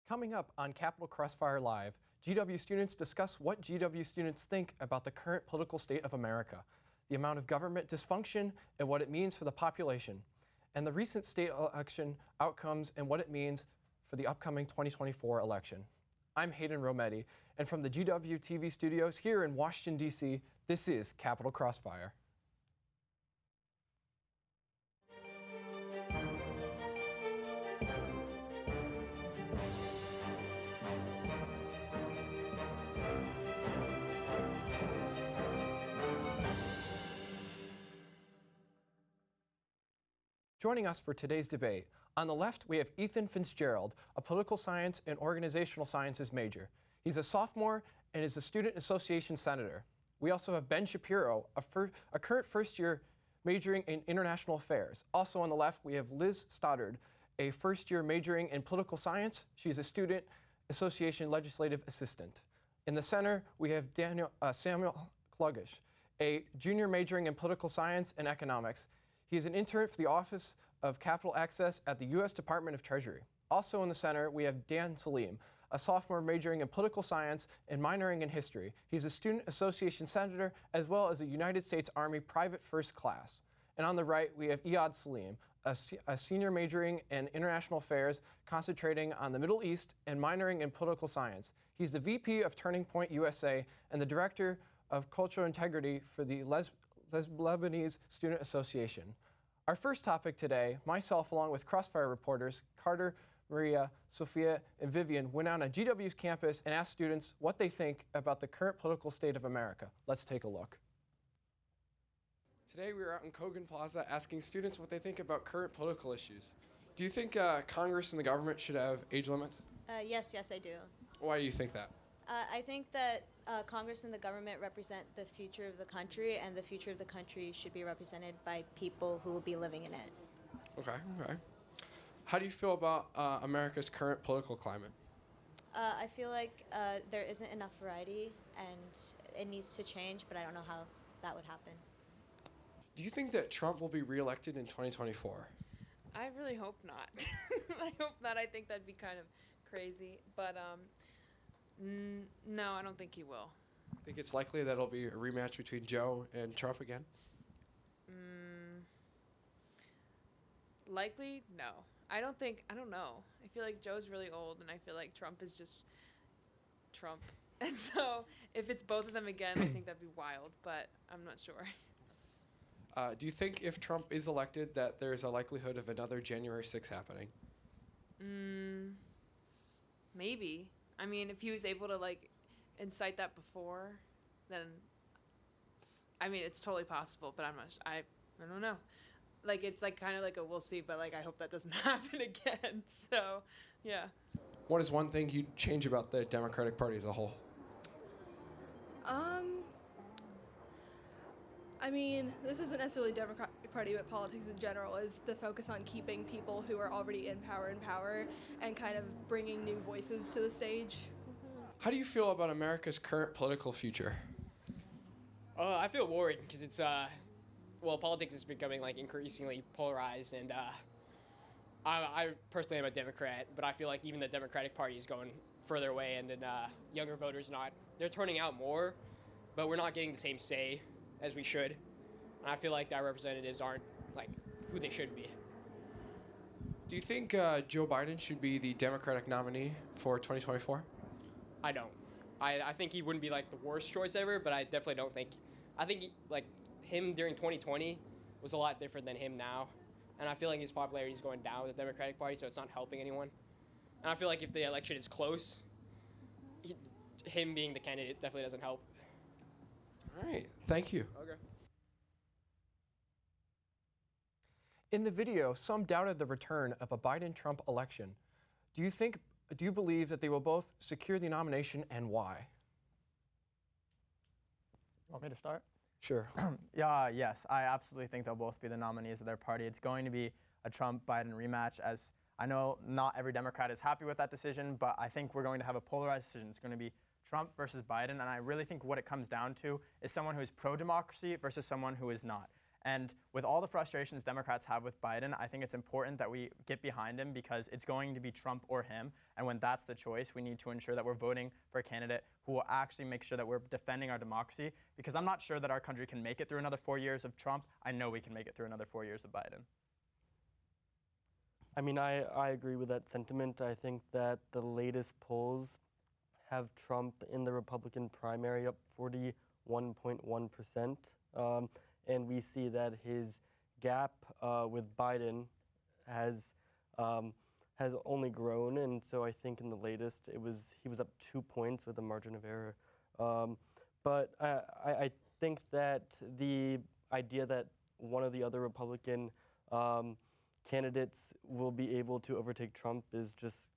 Coming up on Capital Crossfire Live, GW students discuss what GW students think about the current political state of America, the amount of government dysfunction and what it means for the population, and the recent state election outcomes and what it means for the upcoming 2024 election. I'm Hayden Rometty, and from the GW TV studios here in Washington, D.C., this is Capital Crossfire. Joining us for today's debate, on the left we have Ethan Fitzgerald, a political science and organizational sciences major. He's a sophomore and is a student association senator. We also have Ben Shapiro, a current first-year majoring in international affairs. Also on the left we have Liz Stoddard, a first-year majoring in political science. She's a student association legislative assistant. In the center we have Samuel Cluggish, a junior majoring in political science and economics. He is an intern for the Office of Capital Access at the U.S. Department of Treasury. Also in the center, we have Saleem, a sophomore majoring in political science and minoring in history. He's a student association senator as well as a United States Army private first class. And on the right, we have Eyad Sleem, a senior majoring in international affairs, concentrating on the Middle East and minoring in political science. He's the VP of Turning Point USA and the director of cultural integrity for the Lebanese Student Association. Our first topic today, myself along with Crossfire reporters Carter, Maria, Sophia, and Vivian went out on GW's campus and asked students what they think about the current political state of America. Let's take a look. Today we were out in Kogan Plaza asking students what they think about current political issues. Do you think Congress and the government should have age limits? Yes, I do. Why do you think that? I think that Congress and the government represent the future of the country, and the future of the country should be represented by people who will be living in it. Okay. How do you feel about America's current political climate? I feel like there isn't enough variety, and it needs to change, but I don't know how that would happen. Do you think that Trump will be reelected in 2024? I really hope not. I hope not. I think that'd be kind of crazy, but no, I don't think he will. Think it's likely that it'll be a rematch between Joe and Trump again? Likely? No. I don't know. I feel like Joe's really old, and I feel like Trump is just Trump. And so if it's both of them again, I think that'd be wild, but I'm not sure. Do you think if Trump is elected that there's a likelihood of another January 6th happening? Maybe. I mean, if he was able to, incite that before, then, I mean, it's totally possible, but I don't know. It's, kind of like a we'll see, but, I hope that doesn't happen again. So, yeah. What is one thing you'd change about the Democratic Party as a whole? I mean, this isn't necessarily Democratic Party, but politics in general is the focus on keeping people who are already in power and kind of bringing new voices to the stage. How do you feel about America's current political future? I feel worried because it's, politics is becoming, increasingly polarized, and I personally am a Democrat, but I feel like even the Democratic Party is going further away, and then younger voters they're turning out more, but we're not getting the same say as we should. And I feel like our representatives aren't, who they should be. Do you think Joe Biden should be the Democratic nominee for 2024? I don't. I think he wouldn't be, the worst choice ever, but I definitely don't think... I think, him during 2020 was a lot different than him now. And I feel like his popularity is going down with the Democratic Party, so it's not helping anyone. And I feel like if the election is close, him being the candidate definitely doesn't help. All right. Thank you. Okay. In the video, some doubted the return of a Biden-Trump election. Do you believe that they will both secure the nomination, and why? Want me to start? Sure. Yes, I absolutely think they'll both be the nominees of their party. It's going to be a Trump-Biden rematch, as I know not every Democrat is happy with that decision, but I think we're going to have a polarized decision. It's going to be Trump versus Biden, and I really think what it comes down to is someone who is pro-democracy versus someone who is not. And with all the frustrations Democrats have with Biden, I think it's important that we get behind him because it's going to be Trump or him. And when that's the choice, we need to ensure that we're voting for a candidate who will actually make sure that we're defending our democracy, because I'm not sure that our country can make it through another 4 years of Trump. I know we can make it through another 4 years of Biden. I mean, I agree with that sentiment. I think that the latest polls have Trump in the Republican primary up 41.1%. And we see that his gap with Biden has only grown. And so I think in the latest, he was up 2 points with a margin of error. But I think that the idea that one of the other Republican candidates will be able to overtake Trump is just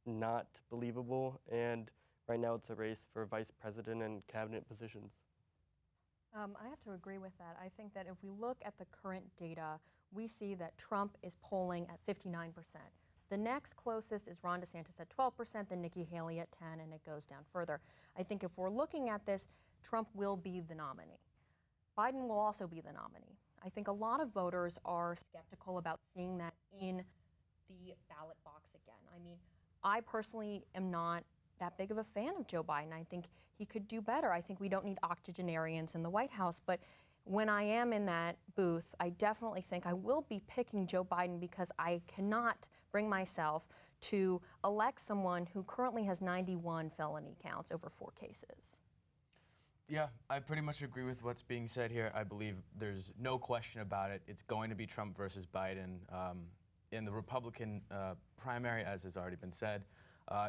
not believable. And right now it's a race for vice president and cabinet positions. I have to agree with that. I think that if we look at the current data, we see that Trump is polling at 59%. The next closest is Ron DeSantis at 12%, then Nikki Haley at 10%, and it goes down further. I think if we're looking at this, Trump will be the nominee. Biden will also be the nominee. I think a lot of voters are skeptical about seeing that in the ballot box again. I mean, I personally am not that big of a fan of Joe Biden. I think he could do better. I think we don't need octogenarians in the White House. But when I am in that booth, I definitely think I will be picking Joe Biden because I cannot bring myself to elect someone who currently has 91 felony counts over 4 cases. Yeah, I pretty much agree with what's being said here. I believe there's no question about it. It's going to be Trump versus Biden. In the Republican primary, as has already been said,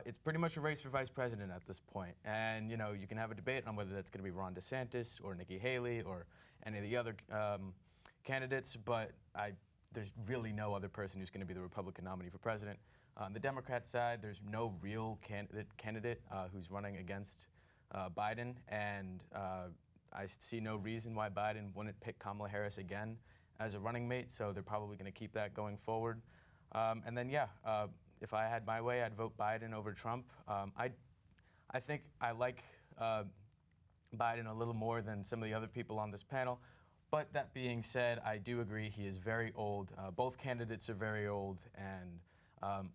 it's pretty much a race for vice president at this point. And, you know, you can have a debate on whether that's going to be Ron DeSantis or Nikki Haley or any of the other candidates, but there's really no other person who's going to be the Republican nominee for president. On the Democrat side, there's no real candidate who's running against Biden, and I see no reason why Biden wouldn't pick Kamala Harris again as a running mate, so they're probably going to keep that going forward. And then, yeah, if I had my way, I'd vote Biden over Trump. I think I like Biden a little more than some of the other people on this panel. But that being said, I do agree he is very old. Both candidates are very old, and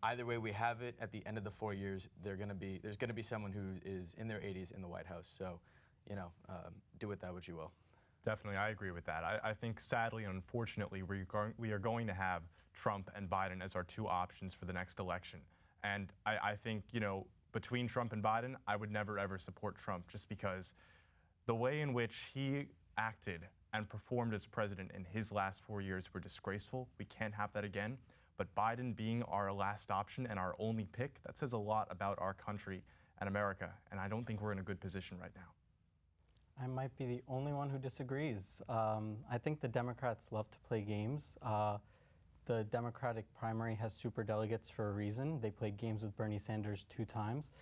either way we have it, at the end of the 4 years, there's going to be someone who is in their 80s in the White House. So, you know, do with that what you will. Definitely, I agree with that. I think sadly and unfortunately, we are going to have Trump and Biden as our 2 options for the next election. And I think, you know, between Trump and Biden, I would never ever support Trump just because the way in which he acted and performed as president in his last 4 years were disgraceful. We can't have that again. But Biden being our last option and our only pick, that says a lot about our country and America. And I don't think we're in a good position right now. I might be the only one who disagrees. I think the Democrats love to play games. The Democratic primary has superdelegates for a reason. They played games with Bernie Sanders 2 times.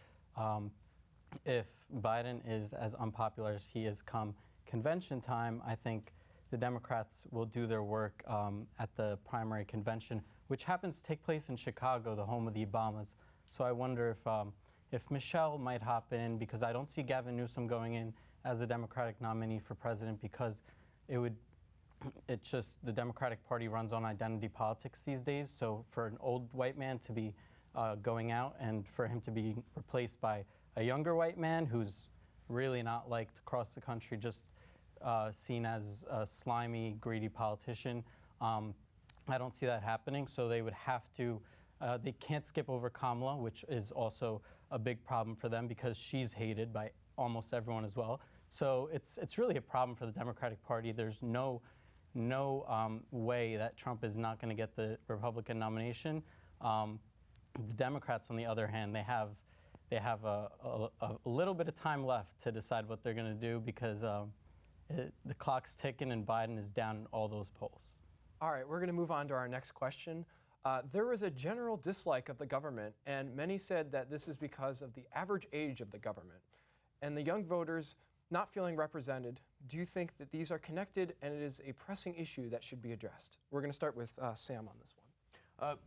If Biden is as unpopular as he is come convention time, I think the Democrats will do their work at the primary convention, which happens to take place in Chicago, the home of the Obamas. So I wonder if Michelle might hop in, because I don't see Gavin Newsom going in as the Democratic nominee for president, because it's just the Democratic Party runs on identity politics these days. So for an old white man to be going out and for him to be replaced by a younger white man who's really not liked across the country, just seen as a slimy, greedy politician, I don't see that happening. So they would have to, they can't skip over Kamala, which is also a big problem for them because she's hated by almost everyone as well. So it's really a problem for the Democratic Party. There's no way that Trump is not going to get the Republican nomination. The Democrats, on the other hand, they have a little bit of time left to decide what they're going to do because the clock's ticking and Biden is down in all those polls. All right, we're going to move on to our next question. There was a general dislike of the government, and many said that this is because of the average age of the government and the young voters not feeling represented. Do you think that these are connected and it is a pressing issue that should be addressed? We're going to start with Sam on this one.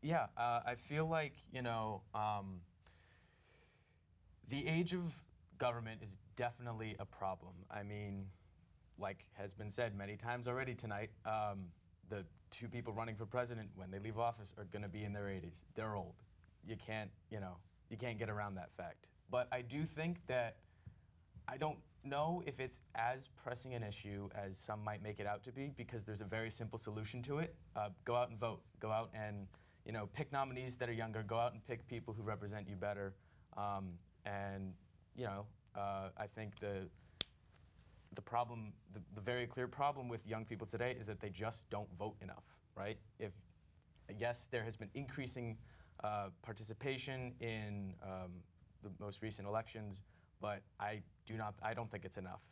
Yeah, I feel like, you know, the age of government is definitely a problem. I mean, like has been said many times already tonight, the two people running for president when they leave office are going to be in their 80s. They're old. You can't get around that fact. But I do think that I don't know if it's as pressing an issue as some might make it out to be, because there's a very simple solution to it. Go out and vote. Go out and pick nominees that are younger. Go out and pick people who represent you better. And I think the problem, the very clear problem with young people today is that they just don't vote enough, right? Yes, there has been increasing participation in the most recent elections, but I don't think it's enough.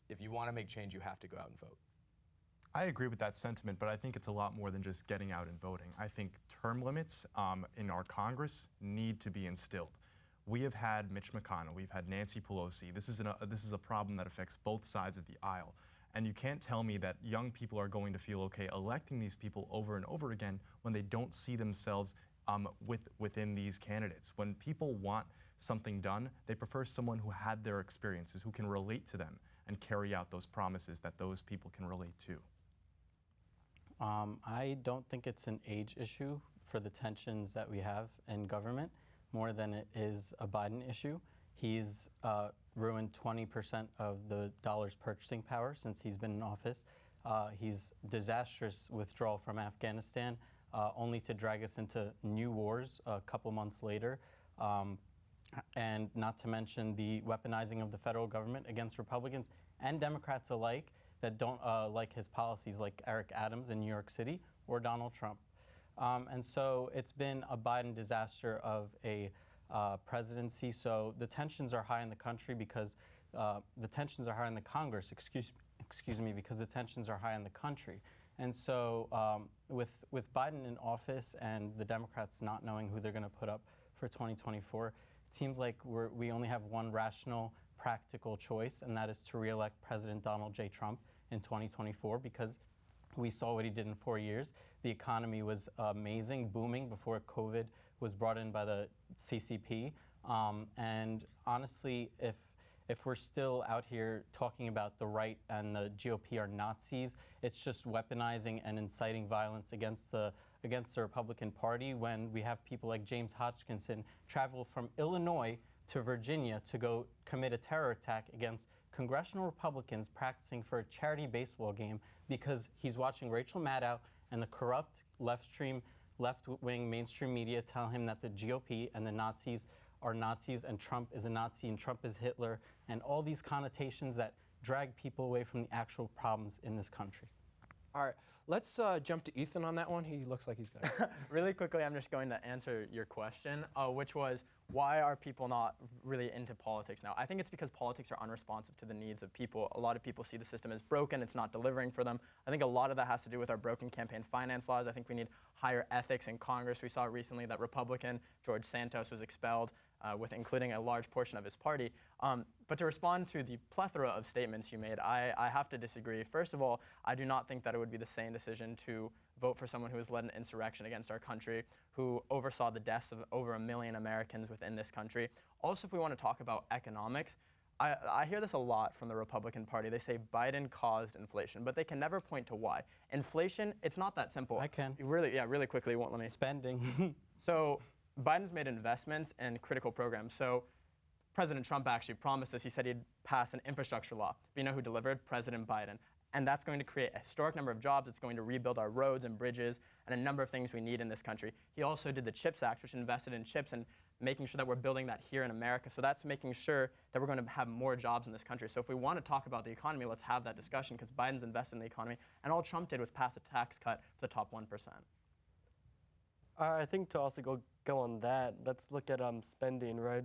If you want to make change, you have to go out and vote. I agree with that sentiment, but I think it's a lot more than just getting out and voting. I think term limits in our Congress need to be instilled. We have had Mitch McConnell, we've had Nancy Pelosi. This is a problem that affects both sides of the aisle. And you can't tell me that young people are going to feel okay electing these people over and over again when they don't see themselves within these candidates. When people want something done, they prefer someone who had their experiences, who can relate to them and carry out those promises that those people can relate to. I don't think it's an age issue for the tensions that we have in government more than it is a Biden issue. He's ruined 20% of the dollar's purchasing power since he's been in office. He's disastrous withdrawal from Afghanistan, only to drag us into new wars a couple months later. And not to mention the weaponizing of the federal government against Republicans and Democrats alike that don't like his policies, like Eric Adams in New York City or Donald Trump. And so it's been a Biden disaster of a presidency. So the tensions are high in the country because the tensions are high in the Congress, excuse me, because the tensions are high in the country. And so with Biden in office and the Democrats not knowing who they're going to put up for 2024, it seems like we only have one rational, practical choice, and that is to reelect President Donald J. Trump in 2024, because we saw what he did in 4 years. The economy was amazing, booming before COVID was brought in by the CCP. And honestly, if we're still out here talking about the right and the GOP are Nazis, it's just weaponizing and inciting violence against the Republican Party when we have people like James Hodgkinson travel from Illinois to Virginia to go commit a terror attack against congressional Republicans practicing for a charity baseball game because he's watching Rachel Maddow and the corrupt left-wing mainstream media tell him that the GOP and the Nazis are Nazis and Trump is a Nazi and Trump is Hitler, and all these connotations that drag people away from the actual problems in this country. All right, let's jump to Ethan on that one. He looks like he's got it. Really quickly, I'm just going to answer your question, which was, why are people not really into politics now? I think it's because politics are unresponsive to the needs of people. A lot of people see the system as broken, it's not delivering for them. I think a lot of that has to do with our broken campaign finance laws. I think we need higher ethics in Congress. We saw recently that Republican George Santos was expelled, with including a large portion of his party. But to respond to the plethora of statements you made, I have to disagree. First of all, I do not think that it would be the sane decision to vote for someone who has led an insurrection against our country, who oversaw the deaths of over 1 million Americans within this country. Also, if we want to talk about economics, I hear this a lot from the Republican Party. They say Biden caused inflation, but they can never point to why. Inflation, it's not that simple. I can. Really quickly, won't let me. Spending. So Biden's made investments in critical programs. So President Trump actually promised this. He said he'd pass an infrastructure law. But you know who delivered? President Biden. And that's going to create a historic number of jobs. It's going to rebuild our roads and bridges and a number of things we need in this country. He also did the CHIPS Act, which invested in chips and making sure that we're building that here in America. So that's making sure that we're going to have more jobs in this country. So if we want to talk about the economy, let's have that discussion, because Biden's invested in the economy. And all Trump did was pass a tax cut for the top 1%. I think to also go on that, let's look at spending, right?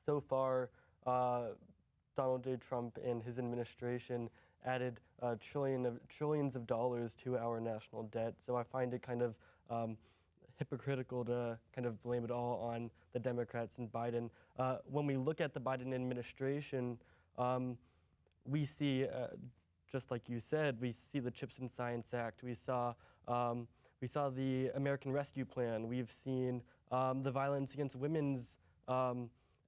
So far, Donald J. Trump and his administration added trillions of dollars to our national debt. So I find it kind of hypocritical to kind of blame it all on the Democrats and Biden. When we look at the Biden administration, we see, just like you said, we see the CHIPS and Science Act. We saw the American Rescue Plan. We've seen the Violence Against Women's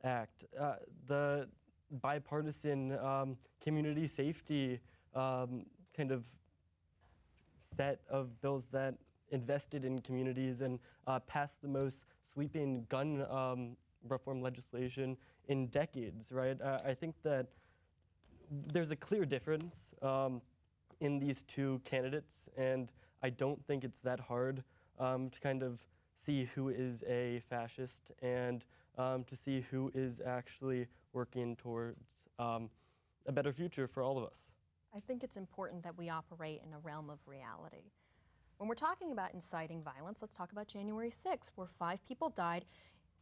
Act, the bipartisan community safety kind of set of bills that invested in communities and passed the most sweeping gun reform legislation in decades, right? I think that there's a clear difference in these two candidates, and I don't think it's that hard to kind of see who is a fascist and to see who is actually working towards a better future for all of us. I think it's important that we operate in a realm of reality. When we're talking about inciting violence, let's talk about January 6th, where 5 people died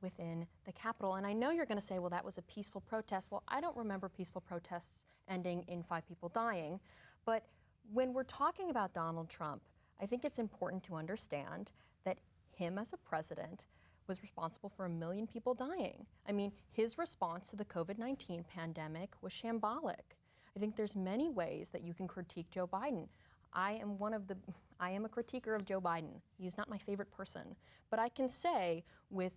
within the Capitol. And I know you're going to say, well, that was a peaceful protest. Well, I don't remember peaceful protests ending in 5 people dying. But when we're talking about Donald Trump, I think it's important to understand that him as a president was responsible for 1 million people dying. I mean, his response to the COVID-19 pandemic was shambolic. I think there's many ways that you can critique Joe Biden. I am a critiquer of Joe Biden. He's not my favorite person. But I can say with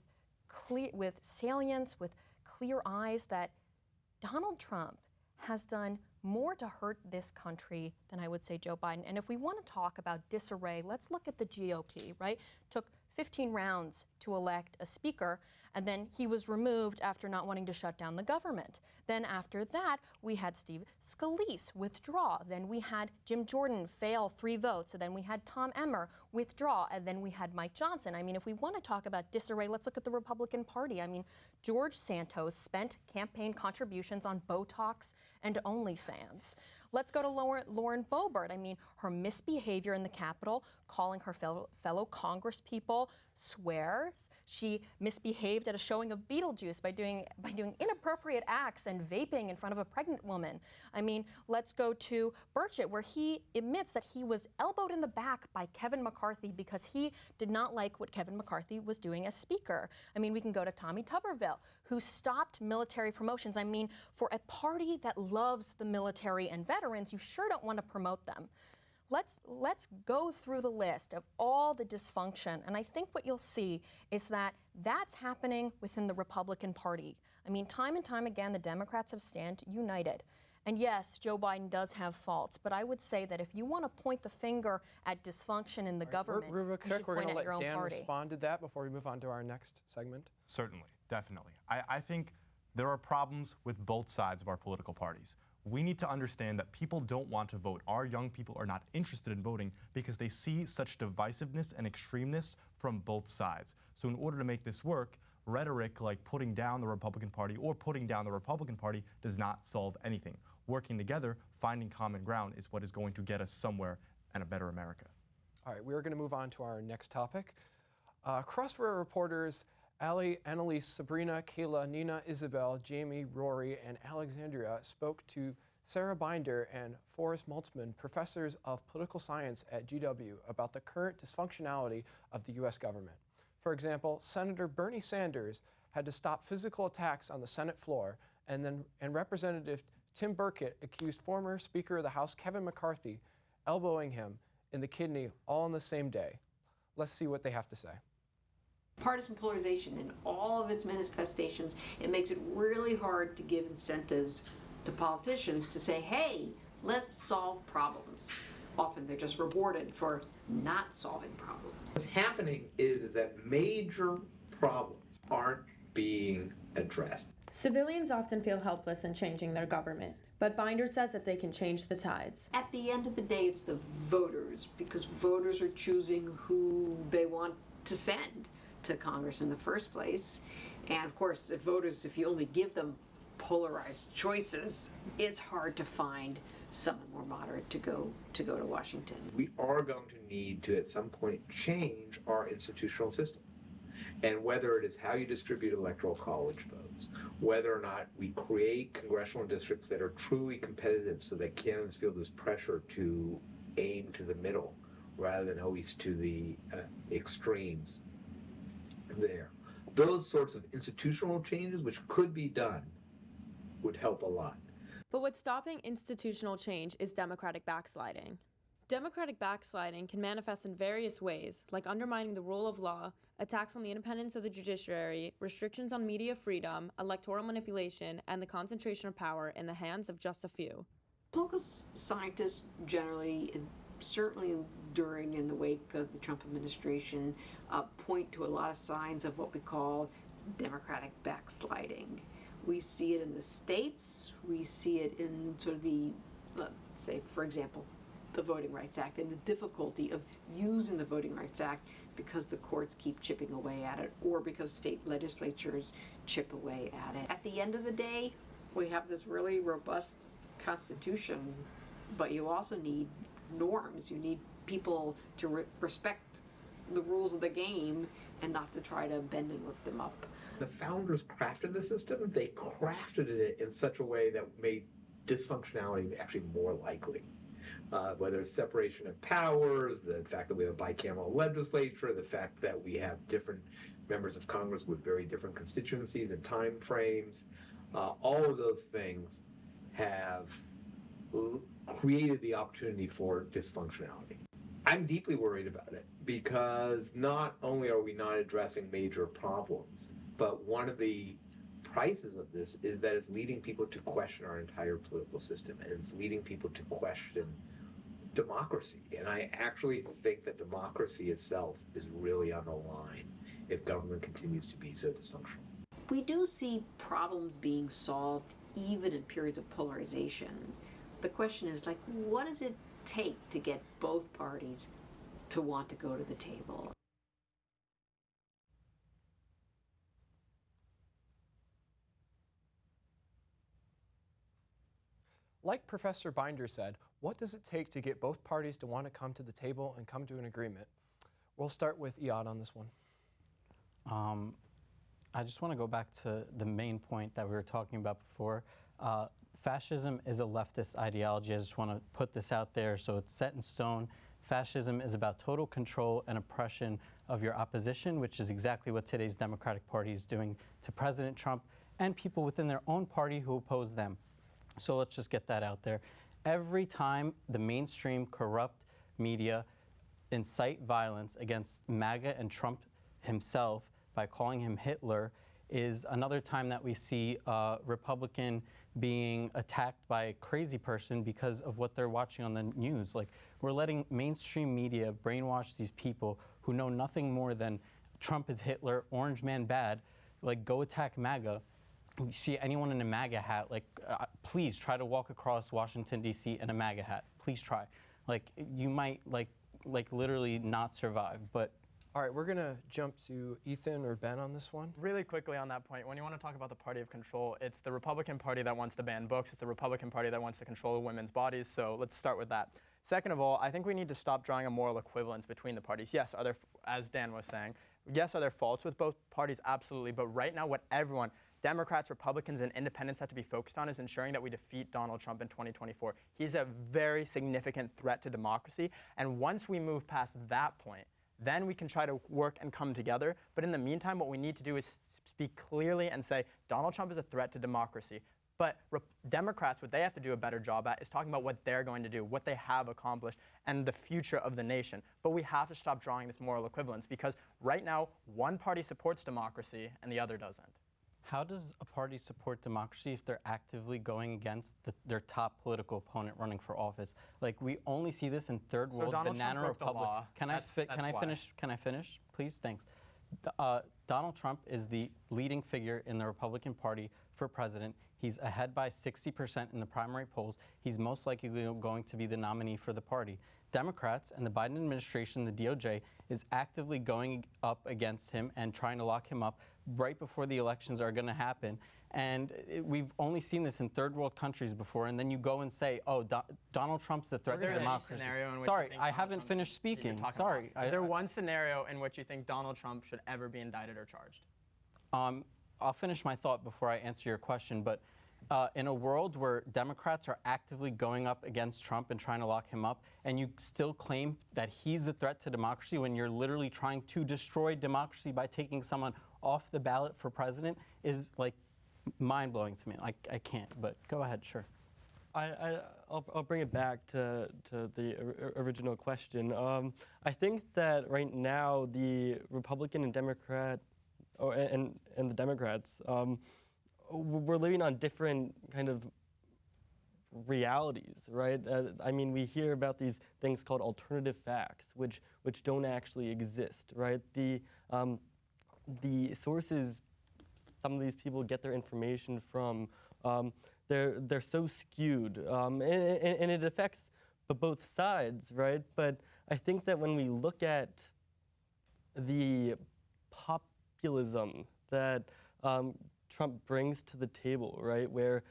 salience, with clear eyes, that Donald Trump has done more to hurt this country than I would say Joe Biden. And if we want to talk about disarray, let's look at the GOP, right? Took 15 rounds to elect a speaker, and then he was removed after not wanting to shut down the government. Then after that, we had Steve Scalise withdraw. Then we had Jim Jordan fail 3 votes. And then we had Tom Emmer withdraw. And then we had Mike Johnson. I mean, if we want to talk about disarray, let's look at the Republican Party. I mean, George Santos spent campaign contributions on Botox and OnlyFans. Let's go to Lauren Boebert. I mean, her misbehavior in the Capitol, calling her fellow congresspeople swears. She misbehaved at a showing of Beetlejuice by doing inappropriate acts and vaping in front of a pregnant woman. I mean, let's go to Burchett, where he admits that he was elbowed in the back by Kevin McCarthy because he did not like what Kevin McCarthy was doing as Speaker. I mean, we can go to Tommy Tuberville, who stopped military promotions. I mean, for a party that loves the military and veterans, you sure don't want to promote them. Let's go through the list of all the dysfunction, and I think what you'll see is that that's happening within the Republican Party. I mean, time and time again, the Democrats have stand united. And yes, Joe Biden does have faults, but I would say that if you want to point the finger at dysfunction in the government, real quick, you should we're point going at to your let own Dan party. respond to that before we move on to our next segment. Certainly, definitely. I think there are problems with both sides of our political parties. We need to understand that people don't want to vote. Our young people are not interested in voting because they see such divisiveness and extremeness from both sides. So in order to make this work, rhetoric like putting down the Republican Party or putting down the Republican Party does not solve anything. Working together, finding common ground is what is going to get us somewhere and a better America. All right, we're going to move on to our next topic. Crossfire reporters Ali, Annalise, Sabrina, Kayla, Nina, Isabel, Jamie, Rory, and Alexandra spoke to Sarah Binder and Forrest Maltzman, professors of political science at GW, about the current dysfunctionality of the U.S. government. For example, Senator Bernie Sanders had to stop physical attacks on the Senate floor, and Representative Tim Burkett accused former Speaker of the House Kevin McCarthy elbowing him in the kidney all on the same day. Let's see what they have to say. Partisan polarization in all of its manifestations, it makes it really hard to give incentives to politicians to say, hey, let's solve problems. Often they're just rewarded for not solving problems. What's happening is that major problems aren't being addressed. Civilians often feel helpless in changing their government, but Binder says that they can change the tides. At the end of the day, it's the voters, because voters are choosing who they want to send to Congress in the first place. And of course, if you only give them polarized choices, it's hard to find someone more moderate to go to Washington. We are going to need to, at some point, change our institutional system. And whether it is how you distribute electoral college votes, whether or not we create congressional districts that are truly competitive so that candidates feel this pressure to aim to the middle rather than always to the extremes there. Those sorts of institutional changes, which could be done, would help a lot. But what's stopping institutional change is Democratic backsliding. Democratic backsliding can manifest in various ways, like undermining the rule of law, attacks on the independence of the judiciary, restrictions on media freedom, electoral manipulation, and the concentration of power in the hands of just a few. Political scientists generally, and certainly during and the wake of the Trump administration, point to a lot of signs of what we call Democratic backsliding. We see it in the states, we see it in sort of the, say, for example, the Voting Rights Act and the difficulty of using the Voting Rights Act because the courts keep chipping away at it or because state legislatures chip away at it. At the end of the day, we have this really robust Constitution, but you also need norms. You need people to respect the rules of the game and not to try to bend and rip them up. The founders crafted the system. They crafted it in such a way that made dysfunctionality actually more likely. Whether it's separation of powers, the fact that we have a bicameral legislature, the fact that we have different members of Congress with very different constituencies and time frames, all of those things have created the opportunity for dysfunctionality. I'm deeply worried about it because not only are we not addressing major problems, but one of the prices of this is that it's leading people to question our entire political system, and it's leading people to question democracy. And I actually think that democracy itself is really on the line if government continues to be so dysfunctional. We do see problems being solved even in periods of polarization. The question is, like, what does it take to get both parties to want to go to the table? Like Professor Binder said, what does it take to get both parties to want to come to the table and come to an agreement? We'll start with Eyad on this one. I just want to go back to the main point that we were talking about before. Fascism is a leftist ideology. I just want to put this out there so it's set in stone. Fascism is about total control and oppression of your opposition, which is exactly what today's Democratic Party is doing to President Trump and people within their own party who oppose them. So let's just get that out there. Every time the mainstream corrupt media incite violence against MAGA and Trump himself by calling him Hitler is another time that we see a Republican being attacked by a crazy person because of what they're watching on the news. Like, we're letting mainstream media brainwash these people who know nothing more than Trump is Hitler, Orange Man bad, like, go attack MAGA. You see anyone in a MAGA hat, like, please try to walk across Washington, D.C. in a MAGA hat. Please try. Like, you might, like literally not survive, but... All right, we're going to jump to Ethan or Ben on this one. Really quickly on that point, when you want to talk about the party of control, it's the Republican Party that wants to ban books. It's the Republican Party that wants to control women's bodies. So let's start with that. Second of all, I think we need to stop drawing a moral equivalence between the parties. Yes, are there, as Dan was saying, yes, are there faults with both parties? Absolutely. But right now, what everyone, Democrats, Republicans, and independents have to be focused on is ensuring that we defeat Donald Trump in 2024. He's a very significant threat to democracy. And once we move past that point, then we can try to work and come together. But in the meantime, what we need to do is speak clearly and say, Donald Trump is a threat to democracy. But Democrats, what they have to do a better job at is talking about what they're going to do, what they have accomplished, and the future of the nation. But we have to stop drawing this moral equivalence because right now, one party supports democracy and the other doesn't. How does a party support democracy if they're actively going against their top political opponent running for office? Like, we only see this in third world banana republic. Can I finish, please? Thanks. Donald Trump is the leading figure in the Republican Party for president. He's ahead by 60% in the primary polls. He's most likely going to be the nominee for the party. Democrats and the Biden administration, the DOJ, is actively going up against him and trying to lock him up right before the elections are going to happen. And we've only seen this in third world countries before, and then you go and say, oh, Donald Trump's the threat to democracy. Sorry, I haven't finished speaking. Sorry. Is there one scenario in which you think Donald Trump should ever be indicted or charged? I'll finish my thought before I answer your question, but in a world where Democrats are actively going up against Trump and trying to lock him up, and you still claim that he's a threat to democracy when you're literally trying to destroy democracy by taking someone off the ballot for president is, like, mind-blowing to me. I can't, but go ahead, sure. I'll bring it back to the original question. I think that right now the Republican and Democrat, and the Democrats, we're living on different kind of realities, right? I mean, we hear about these things called alternative facts, which don't actually exist, right? The sources some of these people get their information from, they're so skewed, and it affects both sides, right? But I think that when we look at the populism that Trump brings to the table, right, where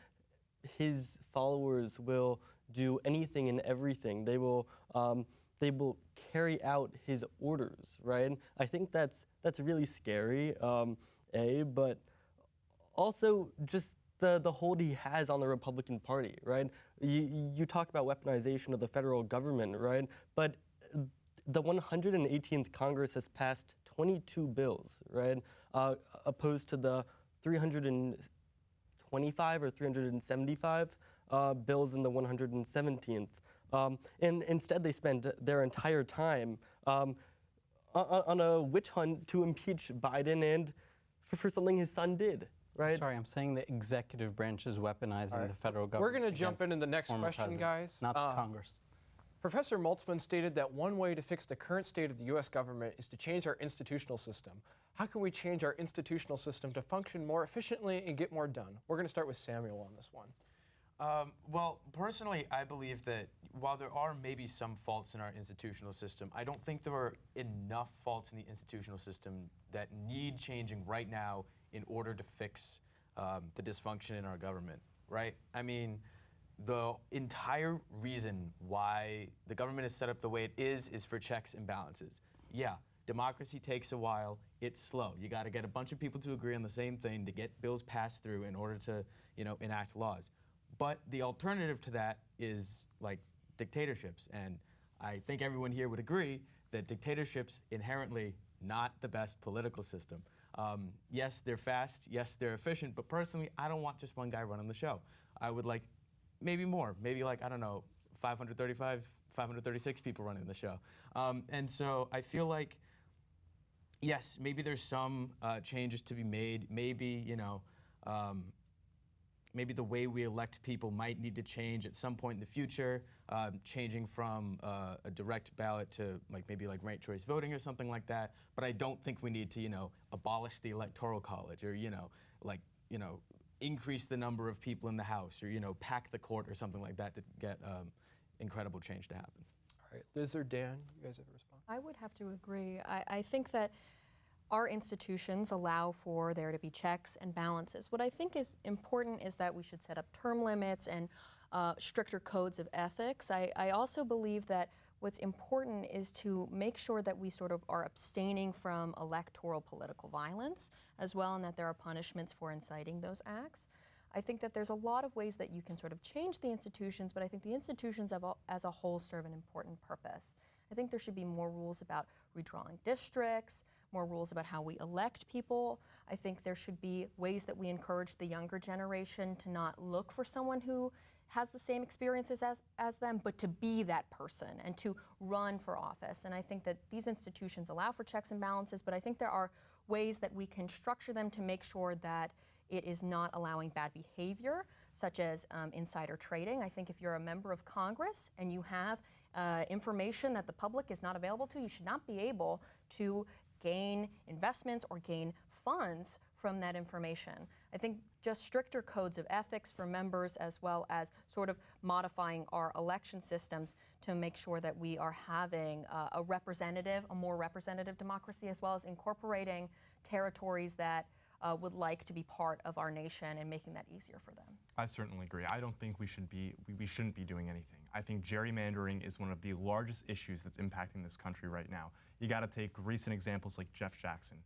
his followers will do anything and everything, they will carry out his orders, right? I think that's really scary, but also just the hold he has on the Republican Party, right? You talk about weaponization of the federal government, right? But the 118th Congress has passed 22 bills, right? Opposed to the 325 or 375 bills in the 117th. And instead they spend their entire time on a witch hunt to impeach Biden and for something his son did. Right? Sorry, I'm saying the executive branch is weaponizing the federal government. We're going to jump into the next question, guys. Not the Congress. Professor Moltzman stated that one way to fix the current state of the U.S. government is to change our institutional system. How can we change our institutional system to function more efficiently and get more done? We're going to start with Samuel on this one. Well, personally, I believe that while there are maybe some faults in our institutional system, I don't think there are enough faults in the institutional system that need changing right now in order to fix the dysfunction in our government, right? I mean, the entire reason why the government is set up the way it is for checks and balances. Yeah, democracy takes a while. It's slow. You got to get a bunch of people to agree on the same thing to get bills passed through in order to, enact laws. But the alternative to that is like dictatorships, and I think everyone here would agree that dictatorships inherently not the best political system. Yes, they're fast. Yes, they're efficient. But personally, I don't want just one guy running the show. I would like maybe more. Maybe like, I don't know, 535, 536 people running the show. And so I feel like, yes, maybe there's some changes to be made. Maybe, maybe the way we elect people might need to change at some point in the future, changing from a direct ballot to maybe ranked choice voting or something like that. But I don't think we need to, abolish the Electoral College or, increase the number of people in the House or, pack the court or something like that to get incredible change to happen. All right, Liz or Dan, you guys have a response? I would have to agree. I think that our institutions allow for there to be checks and balances. What I think is important is that we should set up term limits and stricter codes of ethics. I also believe that what's important is to make sure that we sort of are abstaining from electoral political violence as well, and that there are punishments for inciting those acts. I think that there's a lot of ways that you can sort of change the institutions, but I think the institutions as a whole serve an important purpose. I think there should be more rules about redrawing districts, more rules about how we elect people. I think there should be ways that we encourage the younger generation to not look for someone who has the same experiences as them, but to be that person and to run for office. And I think that these institutions allow for checks and balances, but I think there are ways that we can structure them to make sure that it is not allowing bad behavior, such as insider trading. I think if you're a member of Congress and you have information that the public is not available to, you should not be able to gain investments or gain funds from that information. I think just stricter codes of ethics for members, as well as sort of modifying our election systems to make sure that we are having a more representative democracy, as well as incorporating territories that would like to be part of our nation and making that easier for them. I certainly agree. I don't think we shouldn't be doing anything. I think gerrymandering is one of the largest issues that's impacting this country right now. You got to take recent examples like Jeff Jackson.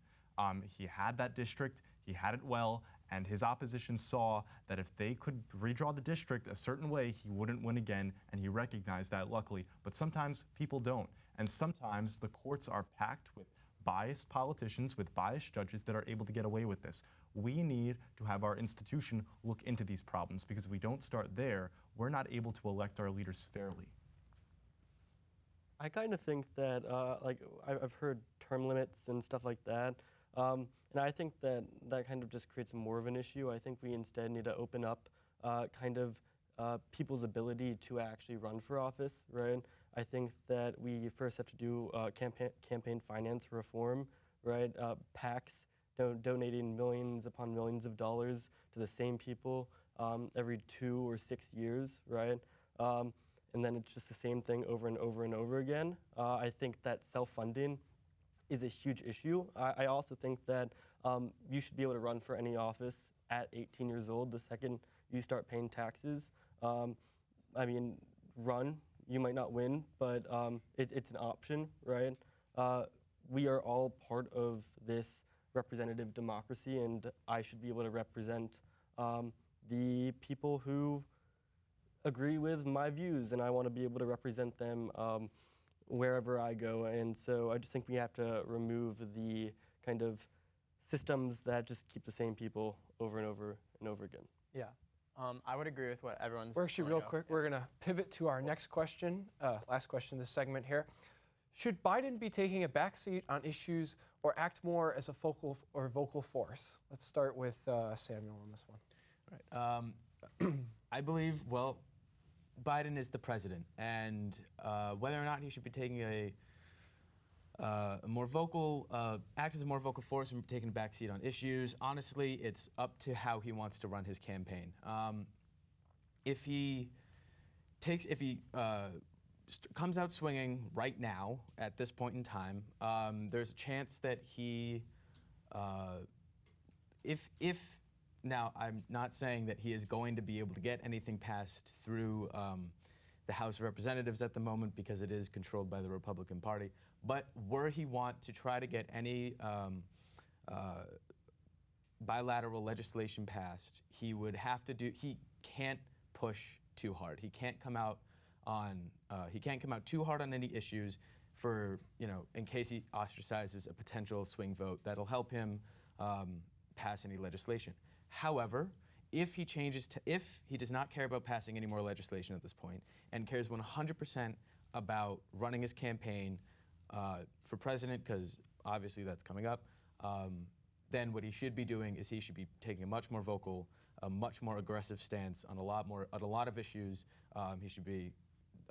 He had that district, he had it well, and his opposition saw that if they could redraw the district a certain way, he wouldn't win again, and he recognized that, luckily. But sometimes people don't, and sometimes the courts are packed with biased politicians, with biased judges that are able to get away with this. We need to have our institution look into these problems, because if we don't start there, we're not able to elect our leaders fairly. I kind of think that, I've heard term limits and stuff like that, and I think that kind of just creates more of an issue. I think we instead need to open up kind of people's ability to actually run for office, right? I think that we first have to do campaign finance reform, right? PACs donating millions upon millions of dollars to the same people every 2 or 6 years, right? And then it's just the same thing over and over and over again. I think that self-funding is a huge issue. I also think that you should be able to run for any office at 18 years old the second you start paying taxes. I mean, run. You might not win, but it's an option, right? We are all part of this representative democracy, and I should be able to represent the people who agree with my views, and I want to be able to represent them wherever I go. And so I just think we have to remove the kind of systems that just keep the same people over and over and over again. Yeah. I would agree with what everyone's. We're actually real quick. We're gonna pivot to our next question, last question of this segment here. Should Biden be taking a backseat on issues or act more as a vocal force? Let's start with Samuel on this one. Right. I believe, well, Biden is the president, and whether or not he should be taking a more vocal, act as a more vocal force and taking a backseat on issues, honestly, it's up to how he wants to run his campaign. If he comes out swinging right now at this point in time, there's a chance that he, now, I'm not saying that he is going to be able to get anything passed through the House of Representatives at the moment because it is controlled by the Republican Party. But were he want to try to get any bilateral legislation passed, he would have to do. He can't push too hard. He can't come out on. He can't come out too hard on any issues for in case he ostracizes a potential swing vote that'll help him pass any legislation. However, if he does not care about passing any more legislation at this point and cares 100% about running his campaign for president, because obviously that's coming up, then what he should be doing is he should be taking a much more vocal, a much more aggressive stance on a lot of issues. He should be.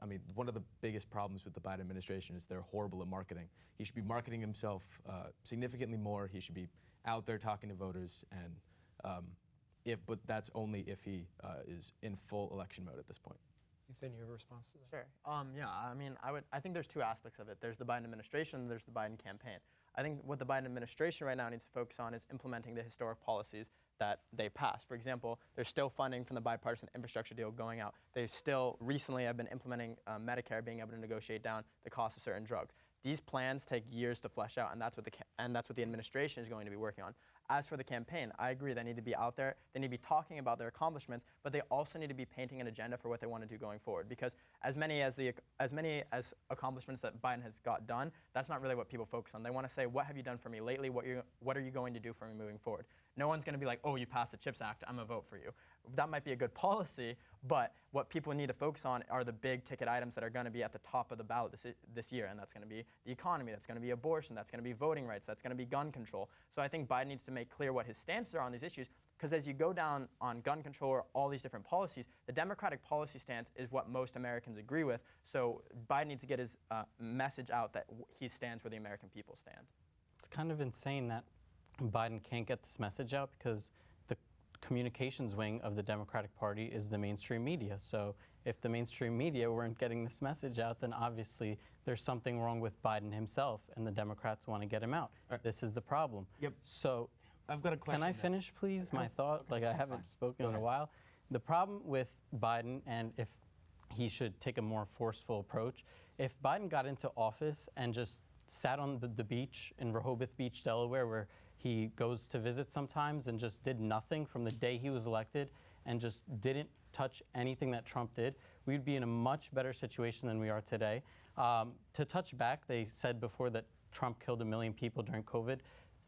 I mean, one of the biggest problems with the Biden administration is they're horrible at marketing. He should be marketing himself significantly more. He should be out there talking to voters, and but that's only if he is in full election mode at this point. Ethan, you have a response to that? Sure. Yeah, I mean, I think there's two aspects of it. There's the Biden administration, and there's the Biden campaign. I think what the Biden administration right now needs to focus on is implementing the historic policies that they passed. For example, there's still funding from the bipartisan infrastructure deal going out. They still recently have been implementing Medicare, being able to negotiate down the cost of certain drugs. These plans take years to flesh out, and that's what the administration is going to be working on. As for the campaign, I agree they need to be out there. They need to be talking about their accomplishments, but they also need to be painting an agenda for what they want to do going forward. Because as many as accomplishments that Biden has got done, that's not really what people focus on. They want to say, what have you done for me lately? What are you going to do for me moving forward? No one's going to be like, oh, you passed the CHIPS Act, I'm going to vote for you. That might be a good policy, but what people need to focus on are the big ticket items that are going to be at the top of the ballot this year, and that's going to be the economy, that's going to be abortion, that's going to be voting rights, that's going to be gun control. So I think Biden needs to make clear what his stances are on these issues, because as you go down on gun control or all these different policies, the Democratic policy stance is what most Americans agree with. So Biden needs to get his message out that he stands where the American people stand. It's kind of insane that Biden can't get this message out because the communications wing of the Democratic Party is the mainstream media. So if the mainstream media weren't getting this message out, then obviously there's something wrong with Biden himself, and the Democrats want to get him out. This is the problem. Yep. So I've got a question. Can I finish, please, my thought? Like, I haven't spoken in a while. The problem with Biden, and if he should take a more forceful approach, if Biden got into office and just sat on the beach in Rehoboth Beach, Delaware, where he goes to visit sometimes and just did nothing from the day he was elected and just didn't touch anything that Trump did, we'd be in a much better situation than we are today. To touch back, they said before that Trump killed 1 million people during COVID.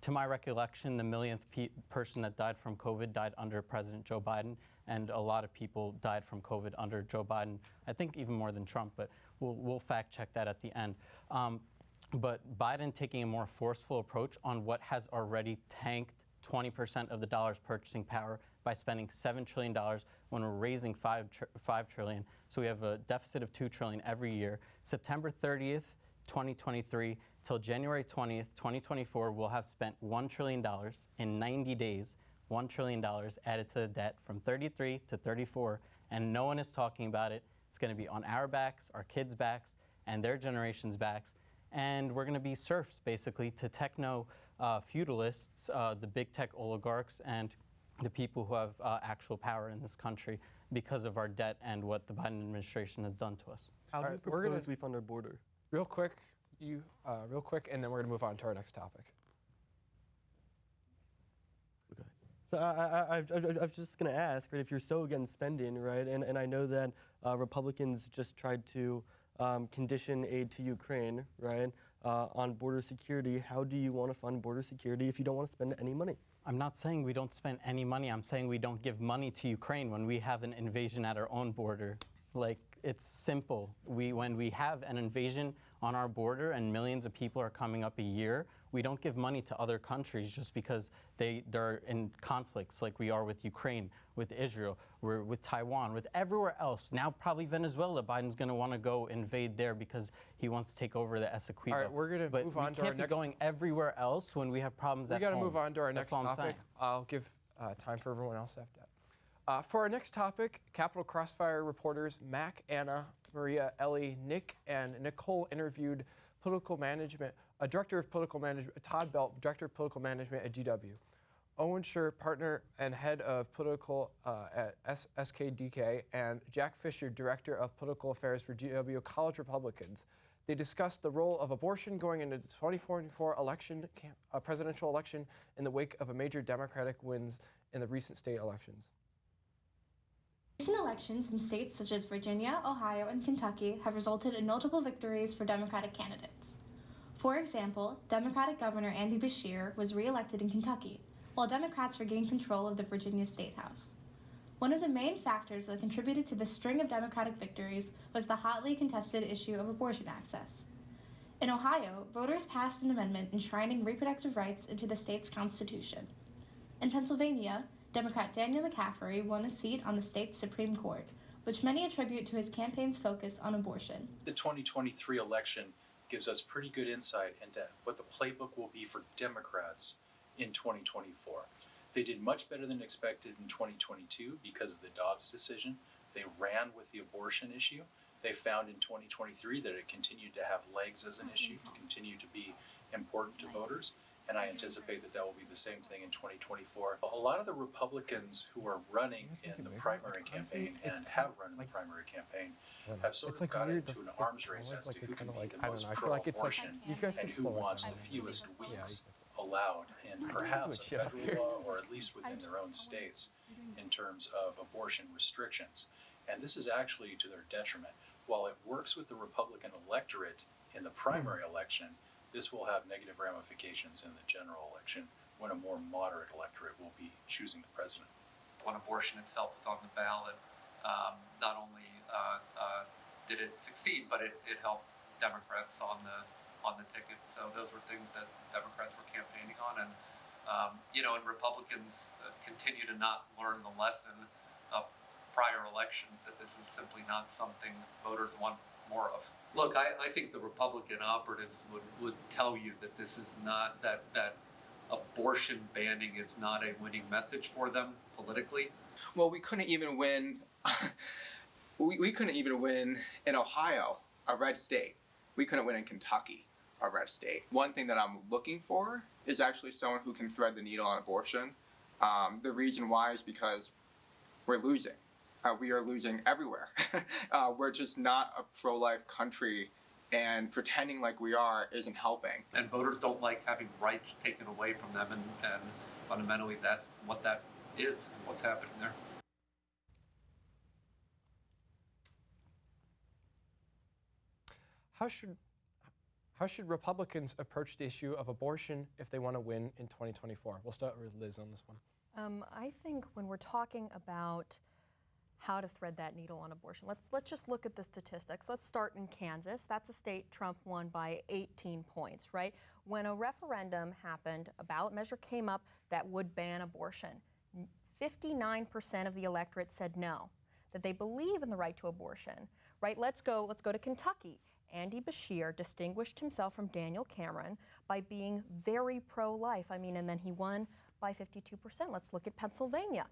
To my recollection, the millionth person that died from COVID died under President Joe Biden, and a lot of people died from COVID under Joe Biden. I think even more than Trump, but we'll fact check that at the end. But Biden taking a more forceful approach on what has already tanked 20% of the dollar's purchasing power by spending $7 trillion when we're raising $5 trillion. So we have a deficit of $2 trillion every year. September 30th, 2023 till January 20th, 2024, we'll have spent $1 trillion in 90 days, $1 trillion added to the debt from 33 to 34, and no one is talking about it. It's going to be on our backs, our kids' backs, and their generation's backs. And we're going to be serfs, basically, to techno feudalists, the big tech oligarchs, and the people who have actual power in this country because of our debt and what the Biden administration has done to us. How do you propose we fund our border? Real quick, and then we're going to move on to our next topic. Okay. So I was just going to ask, right, if you're so against spending, right, and I know that Republicans just tried to condition aid to Ukraine, right, on border security. How do you want to fund border security if you don't want to spend any money? I'm not saying we don't spend any money. I'm saying we don't give money to Ukraine when we have an invasion at our own border. Like, it's simple. When we have an invasion on our border and millions of people are coming up a year, we don't give money to other countries just because they're in conflicts like we are with Ukraine, with Israel, we're with Taiwan, with everywhere else. Now probably Venezuela, Biden's going to want to go invade there because he wants to take over the Essequibo. All right, we're going to move on to our next. We can't be going everywhere else when we have problems at home. We got to move on to our next That's all I'm topic. saying. I'll give time for everyone else after that. For our next topic, Capitol Crossfire reporters Mac, Anna, Maria, Ellie, Nick, and Nicole interviewed Director of Political Management, Todd Belt, Director of Political Management at GW. Owen Schur, partner and head of political at SKDK, and Jack Fisher, Director of Political Affairs for GW College Republicans. They discussed the role of abortion going into the 2024 presidential election in the wake of a major Democratic wins in the recent state elections. Recent elections in states such as Virginia, Ohio, and Kentucky have resulted in notable victories for Democratic candidates. For example, Democratic Governor Andy Beshear was re-elected in Kentucky, while Democrats regained control of the Virginia State House. One of the main factors that contributed to the string of Democratic victories was the hotly contested issue of abortion access. In Ohio, voters passed an amendment enshrining reproductive rights into the state's constitution. In Pennsylvania, Democrat Daniel McCaffrey won a seat on the state's Supreme Court, which many attribute to his campaign's focus on abortion. The 2023 election gives us pretty good insight into what the playbook will be for Democrats in 2024. They did much better than expected in 2022 because of the Dobbs decision. They ran with the abortion issue. They found in 2023 that it continued to have legs as an issue, to continue to be important to voters. And I anticipate that that will be the same thing in 2024. A lot of the Republicans who are running in the primary campaign and have run in the primary campaign have sort of got into an arms race as to who can be the most pro-abortion and who wants the fewest weeks allowed in perhaps a federal law or at least within their own states in terms of abortion restrictions. And this is actually to their detriment. While it works with the Republican electorate in the primary election, this will have negative ramifications in the general election when a more moderate electorate will be choosing the president. When abortion itself was on the ballot, not only did it succeed, but it helped Democrats on the ticket. So those were things that Democrats were campaigning on, and and Republicans continue to not learn the lesson of prior elections that this is simply not something voters want more of. Look, I think the Republican operatives would tell you that this is not, that abortion banning is not a winning message for them politically. Well, we couldn't even win. we couldn't even win in Ohio, a red state. We couldn't win in Kentucky, a red state. One thing that I'm looking for is actually someone who can thread the needle on abortion. The reason why is because we're losing. We are losing everywhere. We're just not a pro-life country, and pretending like we are isn't helping. And voters don't like having rights taken away from them, and fundamentally that's what that is and what's happening there. How should Republicans approach the issue of abortion if they want to win in 2024? We'll start with Liz on this one. I think when we're talking about how to thread that needle on abortion, let's just look at the statistics. Let's start in Kansas. That's a state Trump won by 18 points, right? When a referendum happened, a ballot measure came up that would ban abortion. 59% of the electorate said no, that they believe in the right to abortion, right? Let's go to Kentucky. Andy Beshear distinguished himself from Daniel Cameron by being very pro-life. I mean, and then he won by 52%. Let's look at Pennsylvania.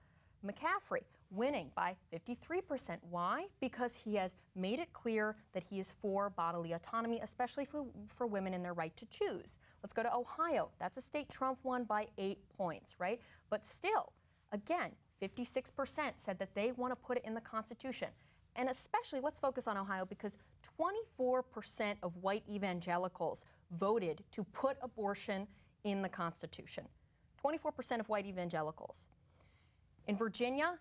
McCaffrey winning by 53%. Why? Because he has made it clear that he is for bodily autonomy, especially for women in their right to choose. Let's go to Ohio. That's a state Trump won by 8 points, right? But still, again, 56% said that they want to put it in the Constitution. And especially, let's focus on Ohio because 24% of white evangelicals voted to put abortion in the Constitution. 24% of white evangelicals. In Virginia,